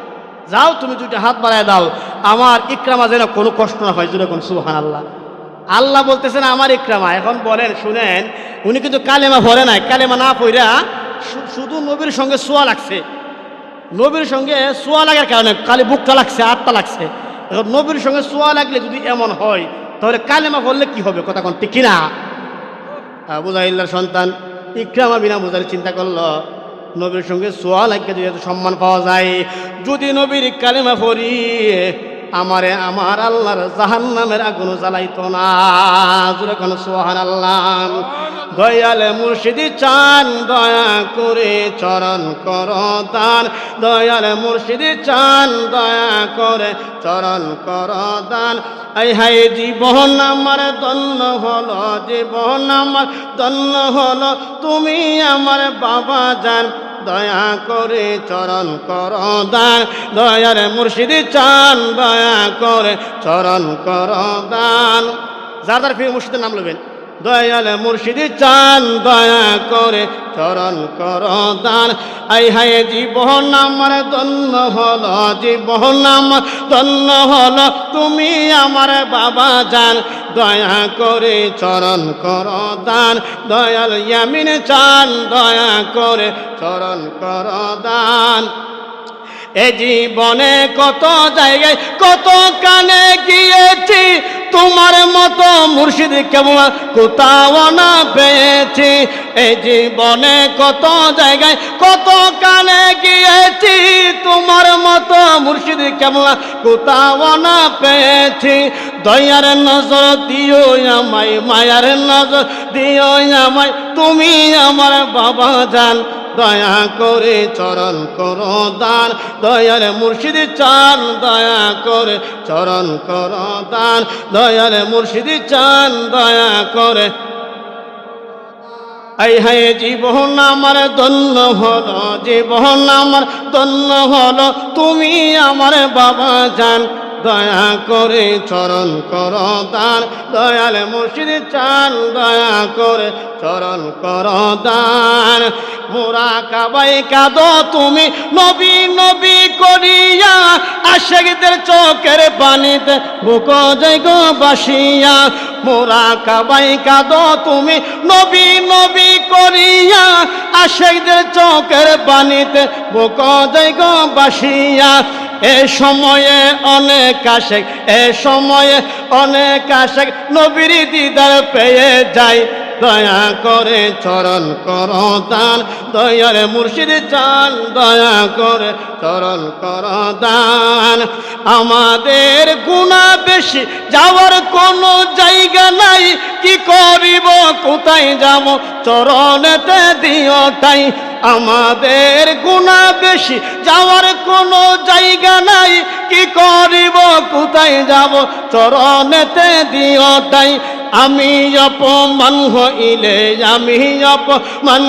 যাও তুমি 2টা হাত বাড়ায় দাও, আমার ইকরামা যেন কোনো কষ্ট না হয়। জুড়ে কোন সুবহানাল্লাহ। আল্লাহ বলতেছেন আমার ইকরামা। এখন বলেন শুনেন, উনি কিন্তু কালেমা পড়ে নাই, কালেমা না পড়া শুধু নবীর সঙ্গে সোয়া লাগছে, নবীর সঙ্গে সোয়া লাগার কারণে কালে বুকটা লাগছে, আটটা লাগছে। এখন নবীর সঙ্গে সোয়া লাগলে যদি এমন হয় তাহলে কালেমা পড়লে কি হবে? কথা কোন ঠিক কিনা? আবু জাহিলের সন্তান ইকরামা বিন আবু জাহিল চিন্তা করলো নবীর সঙ্গে সোয়া লাগিয়ে যদি এত সম্মান পাওয়া যায়, যদি নবীর কালেমা পড়ি আমারে আমার আল্লাহর জাহান্নামের আগুন জ্বালাইতো না। জোরে কোন সুবহানাল্লাহ। দয়াল মুর্শিদ চান দয়া করে চরণ কর দান দয়াল মুর্শিদ চান দয়া করে চরণ কর দান আই হাই জীবন আমার ধন্য হলো জীবন আমার ধন্য হলো তুমি আমার বাবা জান দয়া করে চরণ কর দান দয়াল মুর্শিদ চান দয়া করে চরণ কর দান যার যার প্রিয় মুর্শিদের নাম নেবেন দয়াল মুর্শিদ চান দয়া করে চরণ কর দান আই হায় জীবন আমার ধন্য হলো জীবন আমার ধন্য হলো তুমি আমার বাবা জান দয়া করে চরণ কর দান দয়াল ইয়ামিন চান দয়া করে চরণ কর দান এ জীবনে কত জায়গায় কত কানে গিয়েছি তোমার মতো মুর্শিদ কেমন কোথাও না পেয়েছি এই জীবনে কত জায়গায় কত কানে গিয়েছি তোমার মতো মুর্শিদ কেমন কোথাও না পেয়েছি দয়ার নজর দিও আমায় মায়ার নজর দিও আমায় তুমি আমার বাবা জান দয়া করে চরণ কর দান দয়াল মুর্শিদ চান দয়া করে চরণ কর দান দয়াল মুর্শিদ চান দয়া করে আই হায় জীবন আমার ধন্য হলো জীবন আমার ধন্য হলো তুমি আমার বাবা জান দয়া করে চরণ কর দান দয়াল মুর্শিদ চান দয়া করে চরণ কর দান মোরা কাবাই কাঁদো তুমি নবী নবী করিয়া আশিকদের চোখের পানিতে বুক যায় গো বাসিয়া মোরা কাবাই কাঁদো তুমি নবী নবী করিয়া আশিকদের চোখের পানিতে বুক যায় গো বাসিয়া এ সময়ে অনেক আশেক এ সময়ে অনেক আশেক নবীর দিদার পেয়ে যায় দয়া করে চরণ কর দান দয়াল মুর্শিদ চান দয়া করে চরণ কর দান আমাদের গুনাহ বেশি যাওয়ার কোনো জায়গা নাই কি করিব কোথায় যাব চরণেতে দিও ঠাই আমাদের গুনাহ বেশি যাওয়ার কোনো জায়গা নাই কি করিব কোথায় যাব চরণেতে দিও ঠাই আমি অপমান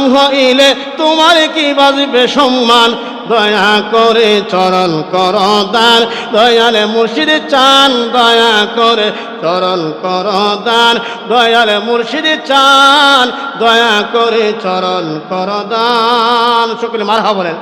হইলে তোমার কি বাজবে সম্মান দয়া করে চরণ কর দান দয়াল মুর্শিদ চান দয়া করে চরণ কর দান দয়াল মুর্শিদ চান দয়া করে চরণ কর দান সকলে মারহাবা বলেন।